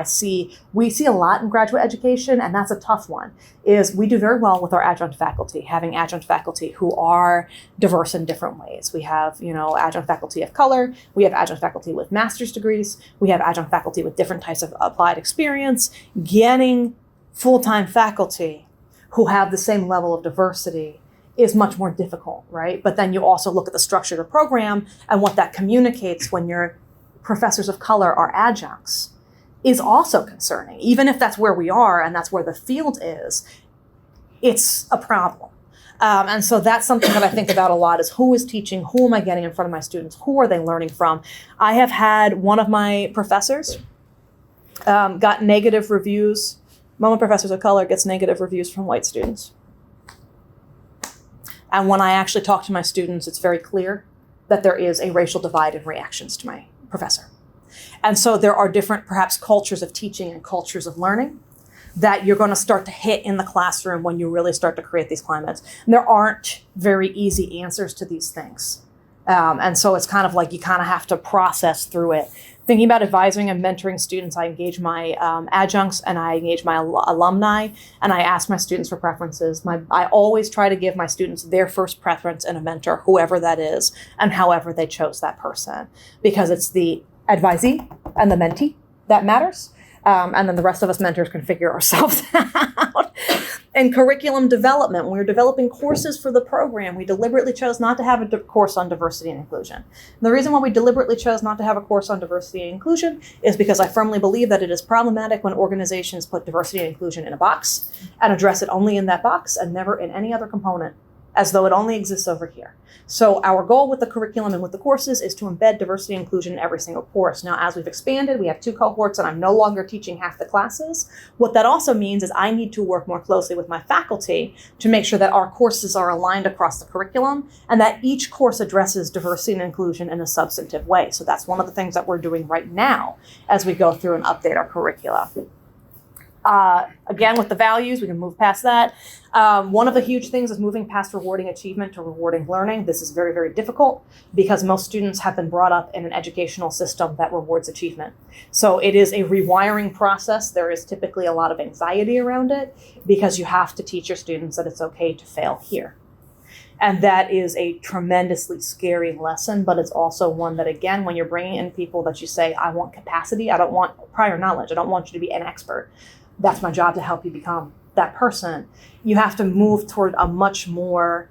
we see a lot in graduate education, and that's a tough one, is we do very well with our adjunct faculty, having adjunct faculty who are diverse in different ways. We have, adjunct faculty of color, we have adjunct faculty with master's degrees, we have adjunct faculty with different types of applied experience. Getting full-time faculty who have the same level of diversity is much more difficult, right? But then you also look at the structure of the program, and what that communicates when your professors of color are adjuncts is also concerning. Even if that's where we are and that's where the field is, it's a problem. And so that's something that I think about a lot, is who is teaching, who am I getting in front of my students, who are they learning from? I have had one of my professors got negative reviews. One of my professors of color gets negative reviews from white students. And when I actually talk to my students, it's very clear that there is a racial divide in reactions to my professor. And so there are different, perhaps, cultures of teaching and cultures of learning that you're going to start to hit in the classroom when you really start to create these climates. And there aren't very easy answers to these things. And so it's kind of like you kind of have to process through it. Thinking about advising and mentoring students, I engage my adjuncts and I engage my alumni, and I ask my students for preferences. I always try to give my students their first preference in a mentor, whoever that is, and however they chose that person, because it's the advisee and the mentee that matters. And then the rest of us mentors can figure ourselves out. And curriculum development, when we were developing courses for the program, we deliberately chose not to have a course on diversity and inclusion. And the reason why we deliberately chose not to have a course on diversity and inclusion is because I firmly believe that it is problematic when organizations put diversity and inclusion in a box and address it only in that box and never in any other component, as though it only exists over here. So our goal with the curriculum and with the courses is to embed diversity and inclusion in every single course. Now, as we've expanded, we have 2 cohorts and I'm no longer teaching half the classes. What that also means is I need to work more closely with my faculty to make sure that our courses are aligned across the curriculum and that each course addresses diversity and inclusion in a substantive way. So that's one of the things that we're doing right now as we go through and update our curricula. Again, with the values, we can move past that. One of the huge things is moving past rewarding achievement to rewarding learning. This is very, very difficult because most students have been brought up in an educational system that rewards achievement. So it is a rewiring process. There is typically a lot of anxiety around it because you have to teach your students that it's okay to fail here. And that is a tremendously scary lesson, but it's also one that, again, when you're bringing in people that you say, I want capacity, I don't want prior knowledge, I don't want you to be an expert. That's my job to help you become that person. You have to move toward a much more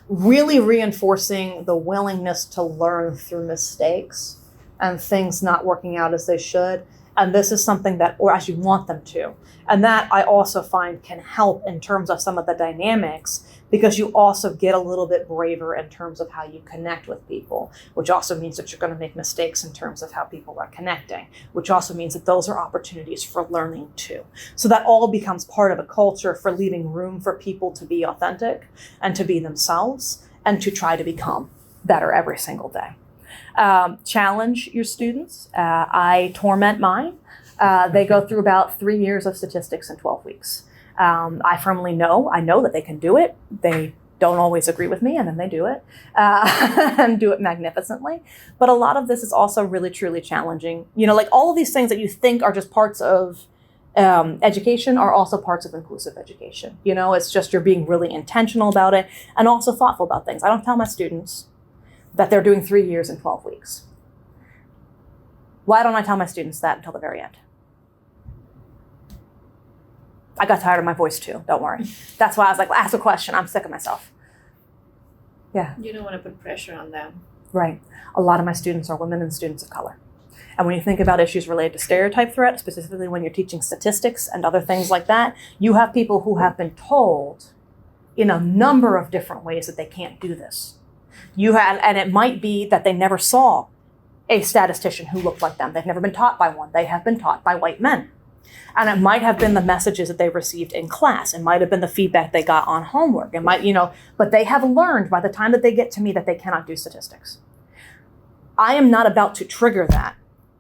really reinforcing the willingness to learn through mistakes and things not working out as they should. And this is something that, or as you want them to. And that I also find can help in terms of some of the dynamics, because you also get a little bit braver in terms of how you connect with people, which also means that you're going to make mistakes in terms of how people are connecting, which also means that those are opportunities for learning too. So that all becomes part of a culture for leaving room for people to be authentic and to be themselves and to try to become better every single day. Challenge your students. I torment mine. They go through about 3 years of statistics in 12 weeks. I firmly know that they can do it. They don't always agree with me, and then they do it and do it magnificently. But a lot of this is also really, truly challenging. You know, like all of these things that you think are just parts of education are also parts of inclusive education. You know, it's just you're being really intentional about it and also thoughtful about things. I don't tell my students that they're doing 3 years in 12 weeks. Why don't I tell my students that until the very end? I got tired of my voice too, don't worry. That's why I was like, ask a question, I'm sick of myself. Yeah.
You don't want to put pressure on them.
Right. A lot of my students are women and students of color. And when you think about issues related to stereotype threat, specifically when you're teaching statistics and other things like that, you have people who have been told in a number of different ways that they can't do this. And it might be that they never saw a statistician who looked like them. They've never been taught by one. They have been taught by white men. And it might have been the messages that they received in class. It might have been the feedback they got on homework. It might, but they have learned by the time that they get to me that they cannot do statistics. I am not about to trigger that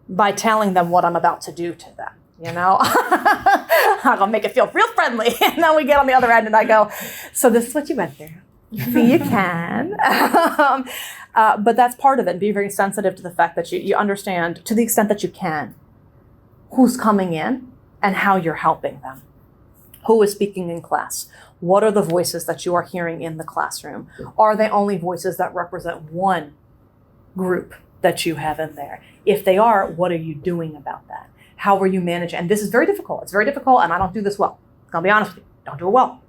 by telling them what I'm about to do to them. I'm gonna make it feel real friendly. And then we get on the other end and I go, so this is what you went through. So you can. But that's part of it. Be very sensitive to the fact that you understand, to the extent that you can, who's coming in and how you're helping them. Who is speaking in class? What are the voices that you are hearing in the classroom? Are they only voices that represent one group that you have in there? If they are, what are you doing about that? How are you managing? And this is very difficult. It's very difficult, and I don't do this well. I'll be honest with you, don't do it well.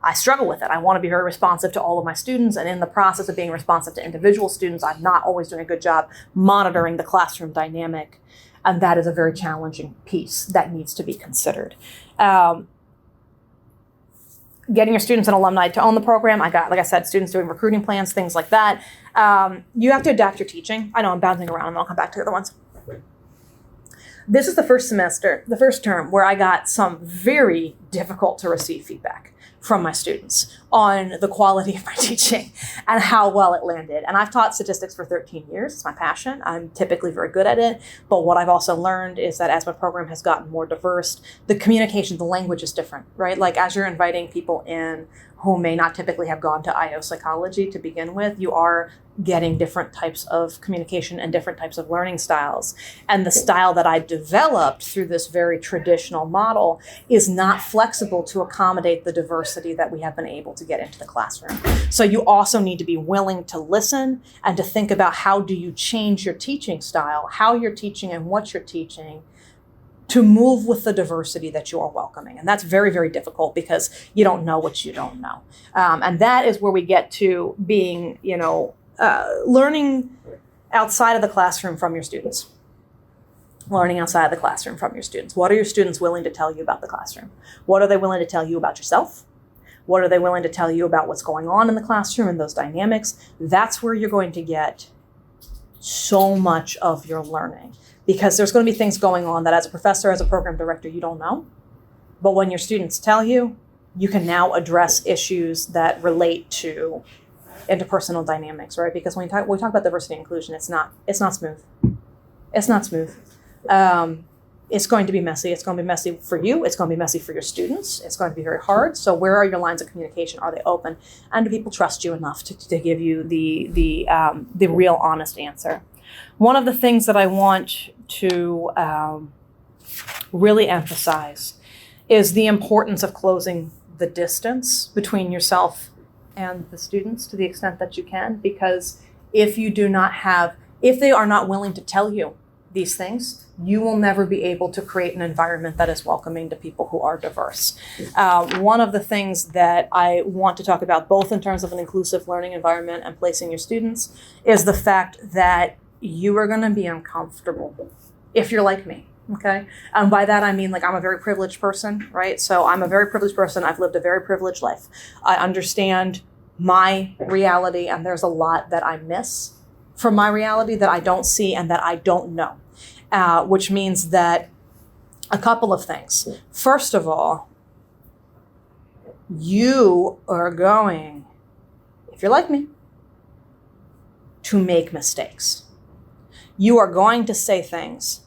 I struggle with it. I want to be very responsive to all of my students, and in the process of being responsive to individual students, I'm not always doing a good job monitoring the classroom dynamic, and that is a very challenging piece that needs to be considered. Getting your students and alumni to own the program. I got, like I said, students doing recruiting plans, things like that. You have to adapt your teaching. I know I'm bouncing around, and I'll come back to the other ones. This is the first semester, the first term, where I got some very difficult to receive feedback from my students on the quality of my teaching and how well it landed. And I've taught statistics for 13 years. It's my passion. I'm typically very good at it. But what I've also learned is that as my program has gotten more diverse, the communication, the language is different, right? Like as you're inviting people in who may not typically have gone to IO psychology to begin with, you are getting different types of communication and different types of learning styles. And the style that I developed through this very traditional model is not flexible to accommodate the diversity that we have been able to get into the classroom. So you also need to be willing to listen and to think about how do you change your teaching style, how you're teaching and what you're teaching, to move with the diversity that you are welcoming. And that's very, very difficult because you don't know what you don't know. And that is where we get to being, learning outside of the classroom from your students. Learning outside of the classroom from your students. What are your students willing to tell you about the classroom? What are they willing to tell you about yourself? What are they willing to tell you about what's going on in the classroom and those dynamics? That's where you're going to get so much of your learning. Because there's going to be things going on that as a professor, as a program director, you don't know. But when your students tell you, you can now address issues that relate to interpersonal dynamics, right? Because when we talk about diversity and inclusion, it's not smooth. It's not smooth. It's going to be messy. It's going to be messy for you. It's going to be messy for your students. It's going to be very hard. So where are your lines of communication? Are they open? And do people trust you enough to give you the real honest answer? One of the things that I want to really emphasize is the importance of closing the distance between yourself and the students to the extent that you can, because if they are not willing to tell you these things, you will never be able to create an environment that is welcoming to people who are diverse. One of the things that I want to talk about, both in terms of an inclusive learning environment and placing your students, is the fact that you are going to be uncomfortable if you're like me. Okay. And by that, I mean, like, I'm a very privileged person, right? So I'm a very privileged person. I've lived a very privileged life. I understand my reality, and there's a lot that I miss from my reality that I don't see and that I don't know, which means that a couple of things. First of all, you are going, if you're like me, to make mistakes. You are going to say things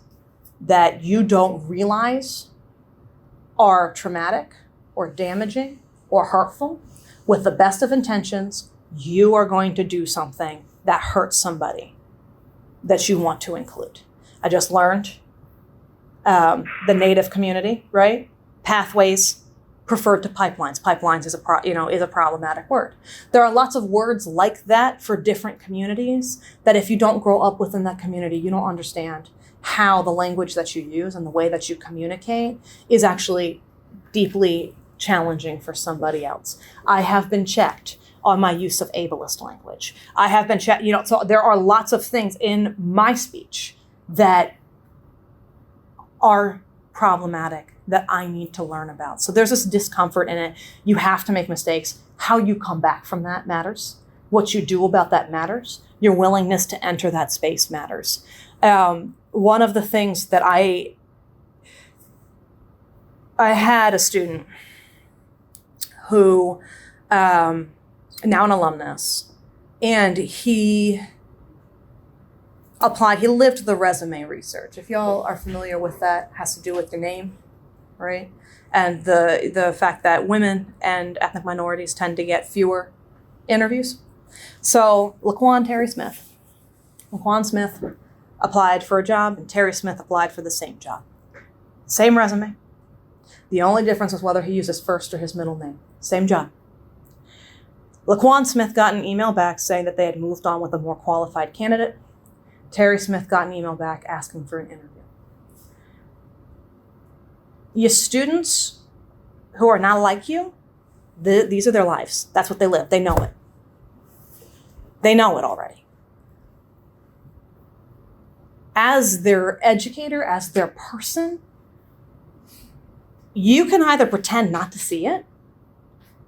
that you don't realize are traumatic or damaging or hurtful. With the best of intentions, you are going to do something that hurts somebody that you want to include. I just learned the Native community, right? Pathways preferred to pipelines. Pipelines is a problematic word. There are lots of words like that for different communities that if you don't grow up within that community, you don't understand how the language that you use and the way that you communicate is actually deeply challenging for somebody else. I have been checked on my use of ableist language. I have been checked, so there are lots of things in my speech that are problematic that I need to learn about. So there's this discomfort in it. You have to make mistakes. How you come back from that matters. What you do about that matters. Your willingness to enter that space matters. One of the things that I had a student who, now an alumnus, and he lived the resume research. If y'all are familiar with that, it has to do with your name, right? And the fact that women and ethnic minorities tend to get fewer interviews. So Laquan Terry Smith applied for a job, and Terry Smith applied for the same job. Same resume. The only difference was whether he used his first or his middle name. Same job. Laquan Smith got an email back saying that they had moved on with a more qualified candidate. Terry Smith got an email back asking for an interview. Your students who are not like you, these are their lives. That's what they live. They know it. They know it already. As their educator, as their person, you can either pretend not to see it.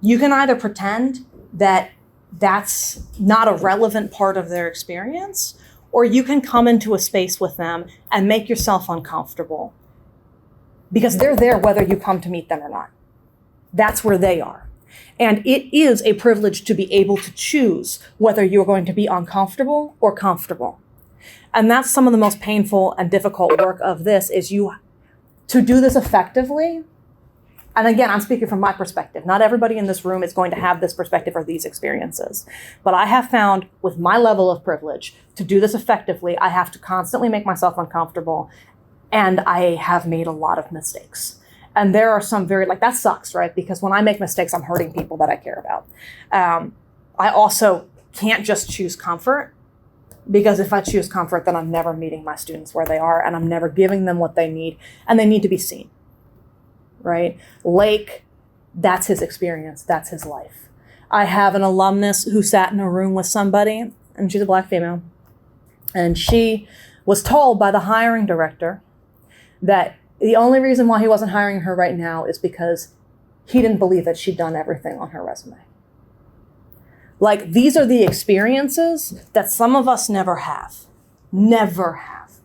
You can either pretend that that's not a relevant part of their experience, or you can come into a space with them and make yourself uncomfortable because they're there whether you come to meet them or not. That's where they are. And it is a privilege to be able to choose whether you're going to be uncomfortable or comfortable. And that's some of the most painful and difficult work of this is to do this effectively. And again, I'm speaking from my perspective. Not everybody in this room is going to have this perspective or these experiences. But I have found with my level of privilege, to do this effectively, I have to constantly make myself uncomfortable. And I have made a lot of mistakes. And there are some that sucks, right? Because when I make mistakes, I'm hurting people that I care about. I also can't just choose comfort, because if I choose comfort, then I'm never meeting my students where they are, and I'm never giving them what they need, and they need to be seen, right? Lake, that's his experience, that's his life. I have an alumnus who sat in a room with somebody, and she's a Black female, and she was told by the hiring director that the only reason why he wasn't hiring her right now is because he didn't believe that she'd done everything on her resume. Like, these are the experiences that some of us never have,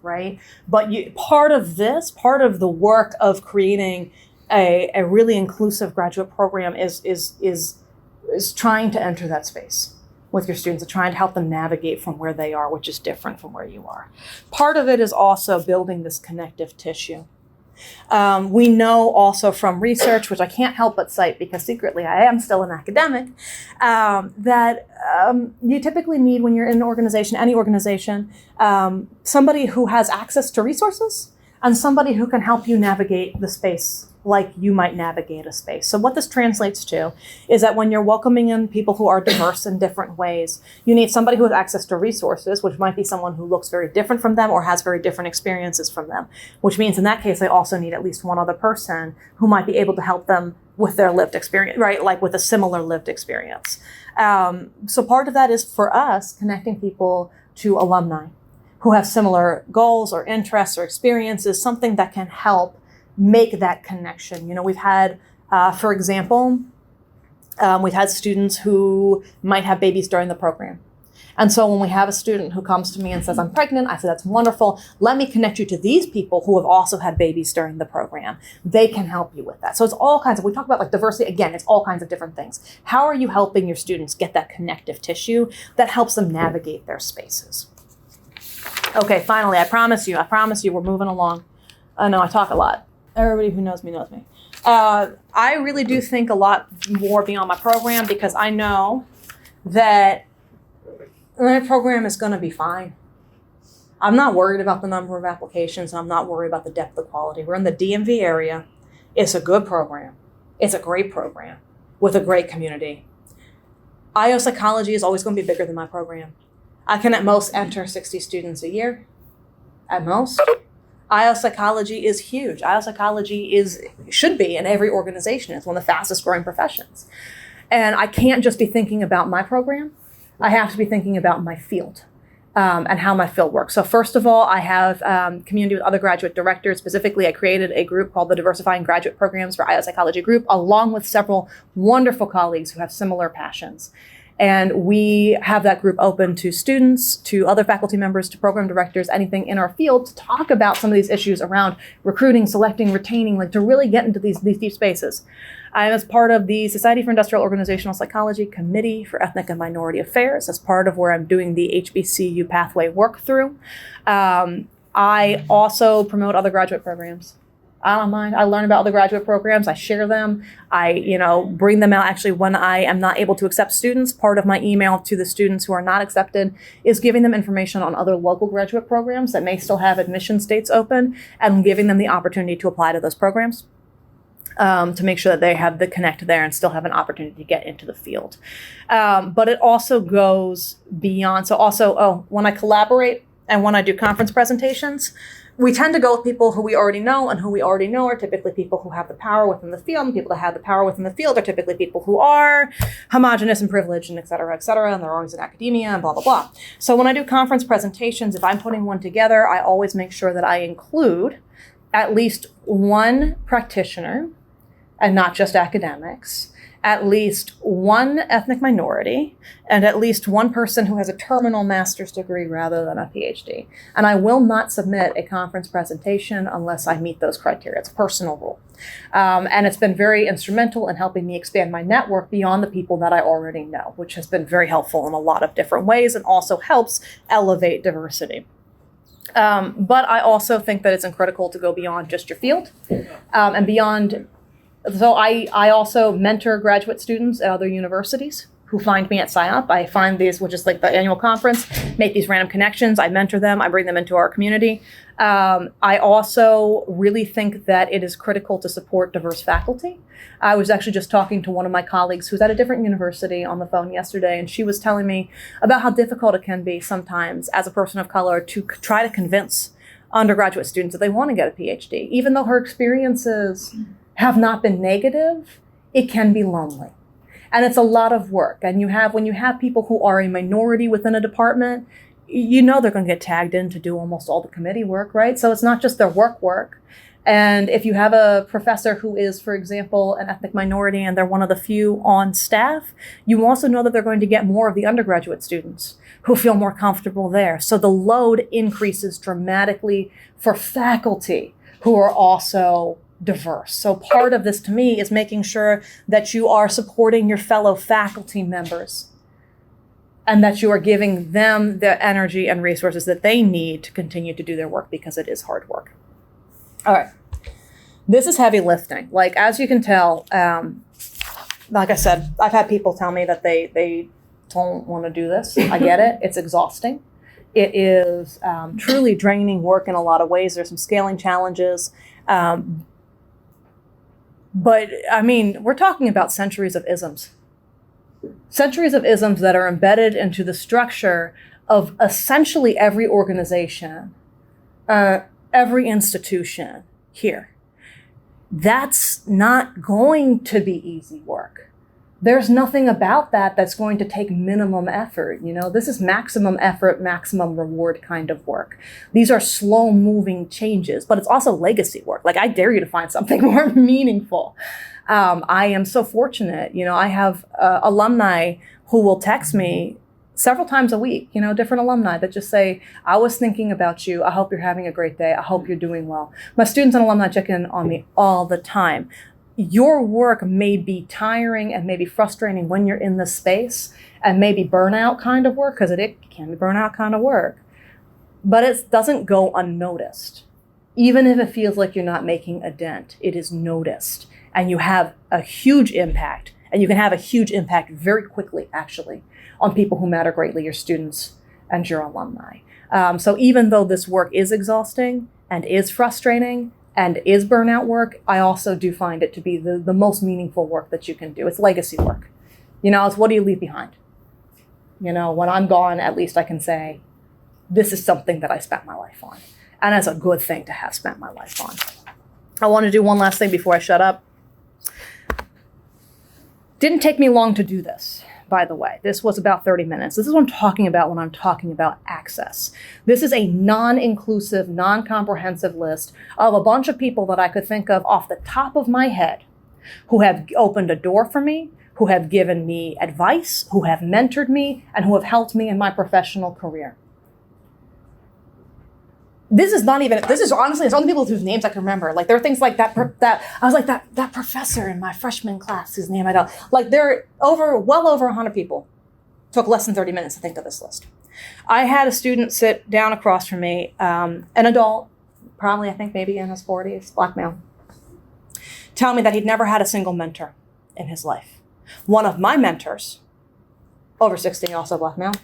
right? But part of the work of creating a really inclusive graduate program is trying to enter that space with your students and trying to help them navigate from where they are, which is different from where you are. Part of it is also building this connective tissue We know also from research, which I can't help but cite because secretly I am still an academic, that you typically need, when you're in an organization, any organization, somebody who has access to resources and somebody who can help you navigate the space like you might navigate a space. So what this translates to is that when you're welcoming in people who are diverse in different ways, you need somebody who has access to resources, which might be someone who looks very different from them or has very different experiences from them, which means in that case, they also need at least one other person who might be able to help them with their lived experience, right? Like with a similar lived experience. So part of that is for us connecting people to alumni who have similar goals or interests or experiences, something that can help make that connection. You know, we've had, for example, we've had students who might have babies during the program. And so when we have a student who comes to me and says, I'm pregnant, I say, that's wonderful. Let me connect you to these people who have also had babies during the program. They can help you with that. So it's all kinds of, we talk about like diversity, again, it's all kinds of different things. How are you helping your students get that connective tissue that helps them navigate their spaces? Okay, finally, I promise you, we're moving along. I know I talk a lot. Everybody who knows me knows me. I really do think a lot more beyond my program because I know that my program is going to be fine. I'm not worried about the number of applications. I'm not worried about the depth of quality. We're in the DMV area. It's a good program. It's a great program with a great community. IO psychology is always going to be bigger than my program. I can at most enter 60 students a year, at most. IO psychology is huge. IO psychology should be in every organization. It's one of the fastest growing professions. And I can't just be thinking about my program. I have to be thinking about my field and how my field works. So first of all, I have community with other graduate directors. Specifically, I created a group called the Diversifying Graduate Programs for IO Psychology Group, along with several wonderful colleagues who have similar passions. And we have that group open to students, to other faculty members, to program directors, anything in our field to talk about some of these issues around recruiting, selecting, retaining, like to really get into these deep spaces. I am as part of the Society for Industrial Organizational Psychology Committee for Ethnic and Minority Affairs, as part of where I'm doing the HBCU pathway work through. I also promote other graduate programs. I don't mind. I learn about other graduate programs. I share them. I, bring them out. Actually, when I am not able to accept students, part of my email to the students who are not accepted is giving them information on other local graduate programs that may still have admissions dates open and giving them the opportunity to apply to those programs to make sure that they have the connect there and still have an opportunity to get into the field. But it also goes beyond. So also, when I collaborate and when I do conference presentations, we tend to go with people who we already know, and who we already know are typically people who have the power within the field, and people that have the power within the field are typically people who are homogenous and privileged and et cetera, and they're always in academia and blah, blah, blah. So when I do conference presentations, if I'm putting one together, I always make sure that I include at least one practitioner, and not just academics, at least one ethnic minority, and at least one person who has a terminal master's degree rather than a PhD. And I will not submit a conference presentation unless I meet those criteria. It's a personal rule. And it's been very instrumental in helping me expand my network beyond the people that I already know, which has been very helpful in a lot of different ways and also helps elevate diversity. But I also think that it's critical to go beyond just your field and beyond. So I also mentor graduate students at other universities who find me at SciOp. I find these, which is like the annual conference, make these random connections. I mentor them. I bring them into our community. I also really think that it is critical to support diverse faculty. I was actually just talking to one of my colleagues who's at a different university on the phone yesterday, and she was telling me about how difficult it can be sometimes as a person of color to try to convince undergraduate students that they want to get a PhD. Even though her experiences have not been negative, it can be lonely. And it's a lot of work. And when you have people who are a minority within a department, they're going to get tagged in to do almost all the committee work, right? So it's not just their work. And if you have a professor who is, for example, an ethnic minority and they're one of the few on staff, you also know that they're going to get more of the undergraduate students who feel more comfortable there. So the load increases dramatically for faculty who are also diverse. So part of this to me is making sure that you are supporting your fellow faculty members and that you are giving them the energy and resources that they need to continue to do their work, because it is hard work. All right. This is heavy lifting. Like, as you can tell, like I said, I've had people tell me that they don't want to do this. I get it. It's exhausting. It is truly draining work in a lot of ways. There's some scaling challenges. But I mean, we're talking about centuries of isms. Centuries of isms that are embedded into the structure of essentially every organization, every institution here. That's not going to be easy work. There's nothing about that that's going to take minimum effort. You know, this is maximum effort, maximum reward kind of work. These are slow moving changes, but it's also legacy work. Like, I dare you to find something more meaningful. I am so fortunate. You know, I have alumni who will text me several times a week, you know, different alumni that just say, I was thinking about you. I hope you're having a great day. I hope you're doing well. My students and alumni check in on me all the time. Your work may be tiring and maybe frustrating when you're in this space, and maybe burnout kind of work, because it can be burnout kind of work, but it doesn't go unnoticed. Even if it feels like you're not making a dent, it is noticed, and you have a huge impact, and you can have a huge impact very quickly, actually, on people who matter greatly, your students and your alumni. So even though this work is exhausting and is frustrating and is burnout work, I also do find it to be the most meaningful work that you can do. It's legacy work. You know, it's what do you leave behind? You know, when I'm gone, at least I can say, this is something that I spent my life on. And it's a good thing to have spent my life on. I want to do one last thing before I shut up. Didn't take me long to do this, by the way. This was about 30 minutes. This is what I'm talking about when I'm talking about access. This is a non-inclusive, non-comprehensive list of a bunch of people that I could think of off the top of my head who have opened a door for me, who have given me advice, who have mentored me, and who have helped me in my professional career. This is honestly, it's only people whose names I can remember. Like, there are things like that I was like, that professor in my freshman class whose name I don't, like, there are well over 100 people. Took less than 30 minutes to think of this list. I had a student sit down across from me, an adult, probably, I think maybe in his 40s, black male, tell me that he'd never had a single mentor in his life. One of my mentors, over 60, also black male,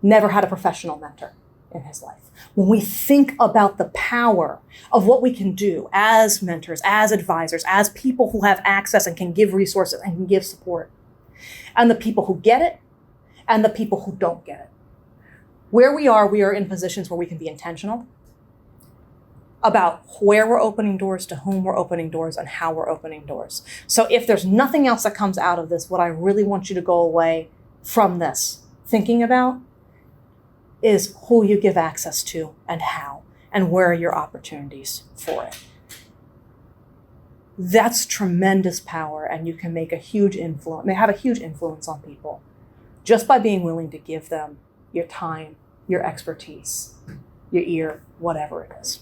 never had a professional mentor in his life. When we think about the power of what we can do as mentors, as advisors, as people who have access and can give resources and can give support, and the people who get it and the people who don't get it. Where we are in positions where we can be intentional about where we're opening doors, to whom we're opening doors, and how we're opening doors. So if there's nothing else that comes out of this, what I really want you to go away from this thinking about is who you give access to and how, and where are your opportunities for it. That's tremendous power, and you can make a huge influence, have a huge influence on people just by being willing to give them your time, your expertise, your ear, whatever it is.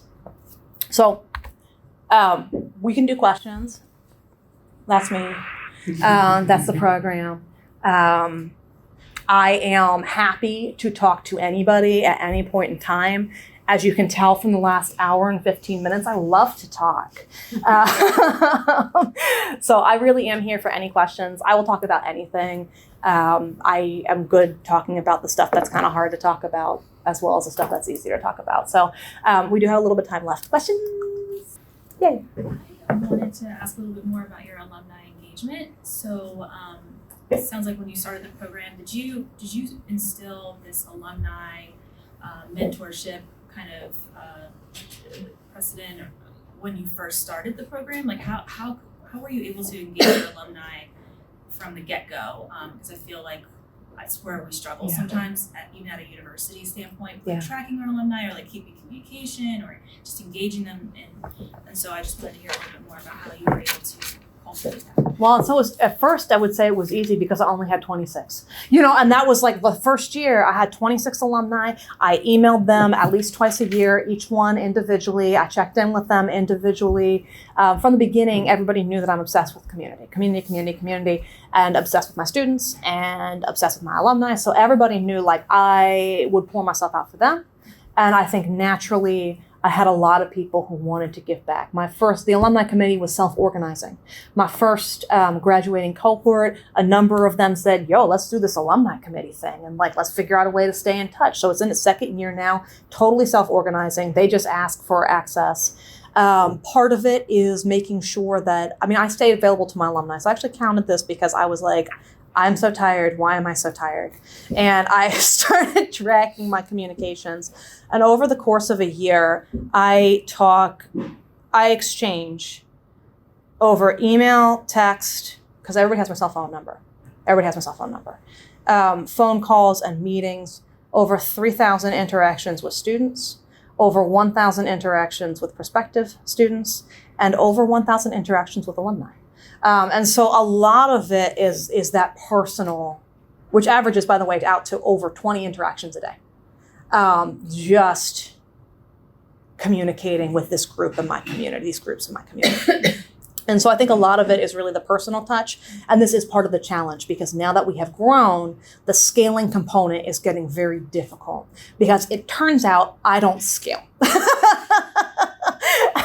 So we can do questions. That's me. That's the program. I am happy to talk to anybody at any point in time. As you can tell from the last hour and 15 minutes, I love to talk. So I really am here for any questions. I will talk about anything. I am good talking about the stuff that's kind of hard to talk about, as well as the stuff that's easier to talk about. So we do have a little bit of time left. Questions? Yay.
I wanted to ask a little bit more about your alumni engagement. So it sounds like when you started the program, did you instill this alumni mentorship kind of precedent when you first started the program? Like how were you able to engage your alumni from the get-go? Because I feel like that's where we struggle sometimes, even at a university standpoint, with tracking our alumni or like keeping communication or just engaging them. And so I just wanted to hear a little bit more about how you were able to cultivate that.
Well, so at first I would say it was easy because I only had 26, and that was like the first year I had 26 alumni. I emailed them at least twice a year, each one individually. I checked in with them individually. From the beginning, everybody knew that I'm obsessed with community, and obsessed with my students and obsessed with my alumni. So everybody knew like I would pour myself out for them. And I think naturally, I had a lot of people who wanted to give back. The alumni committee was self-organizing. My first graduating cohort, a number of them said, yo, let's do this alumni committee thing. And like, let's figure out a way to stay in touch. So it's in its second year now, totally self-organizing. They just ask for access. Part of it is making sure that, I stay available to my alumni. So I actually counted this because I was like, I'm so tired. Why am I so tired? And I started tracking my communications. And over the course of a year, I exchange over email, text, because everybody has my cell phone number. Phone calls and meetings, over 3,000 interactions with students, over 1,000 interactions with prospective students, and over 1,000 interactions with alumni. And so a lot of it is that personal, which averages, by the way, out to over 20 interactions a day. Just communicating with this group in my community, these groups in my community. And so I think a lot of it is really the personal touch. And this is part of the challenge because now that we have grown, the scaling component is getting very difficult because it turns out I don't scale.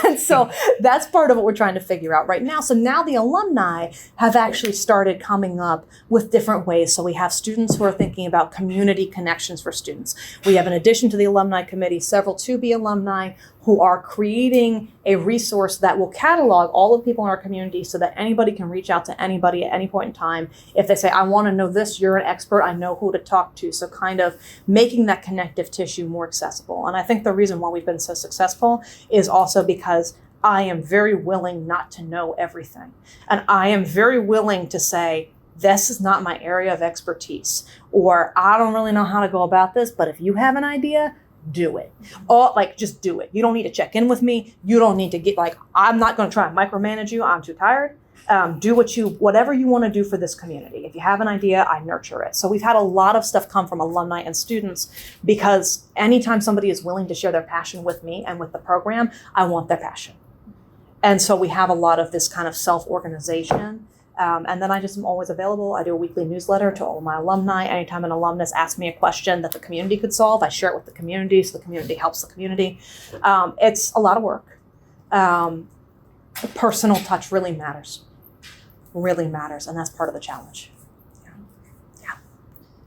And so that's part of what we're trying to figure out right now. So now the alumni have actually started coming up with different ways. So we have students who are thinking about community connections for students. We have, in addition to the alumni committee, several to-be alumni who are creating a resource that will catalog all the people in our community so that anybody can reach out to anybody at any point in time. If they say, I want to know this, you're an expert, I know who to talk to. So kind of making that connective tissue more accessible. And I think the reason why we've been so successful is also because I am very willing not to know everything. And I am very willing to say, this is not my area of expertise, or I don't really know how to go about this, but if you have an idea, do it. Or just do it. You don't need to check in with me. You don't need to get I'm not going to try and micromanage you. I'm too tired. Do whatever you want to do for this community. If you have an idea, I nurture it. So we've had a lot of stuff come from alumni and students because anytime somebody is willing to share their passion with me and with the program, I want their passion. And so we have a lot of this kind of self-organization. And then I just am always available. I do a weekly newsletter to all of my alumni. Anytime an alumnus asks me a question that the community could solve, I share it with the community so the community helps the community. It's a lot of work. Personal touch really matters, and that's part of the challenge.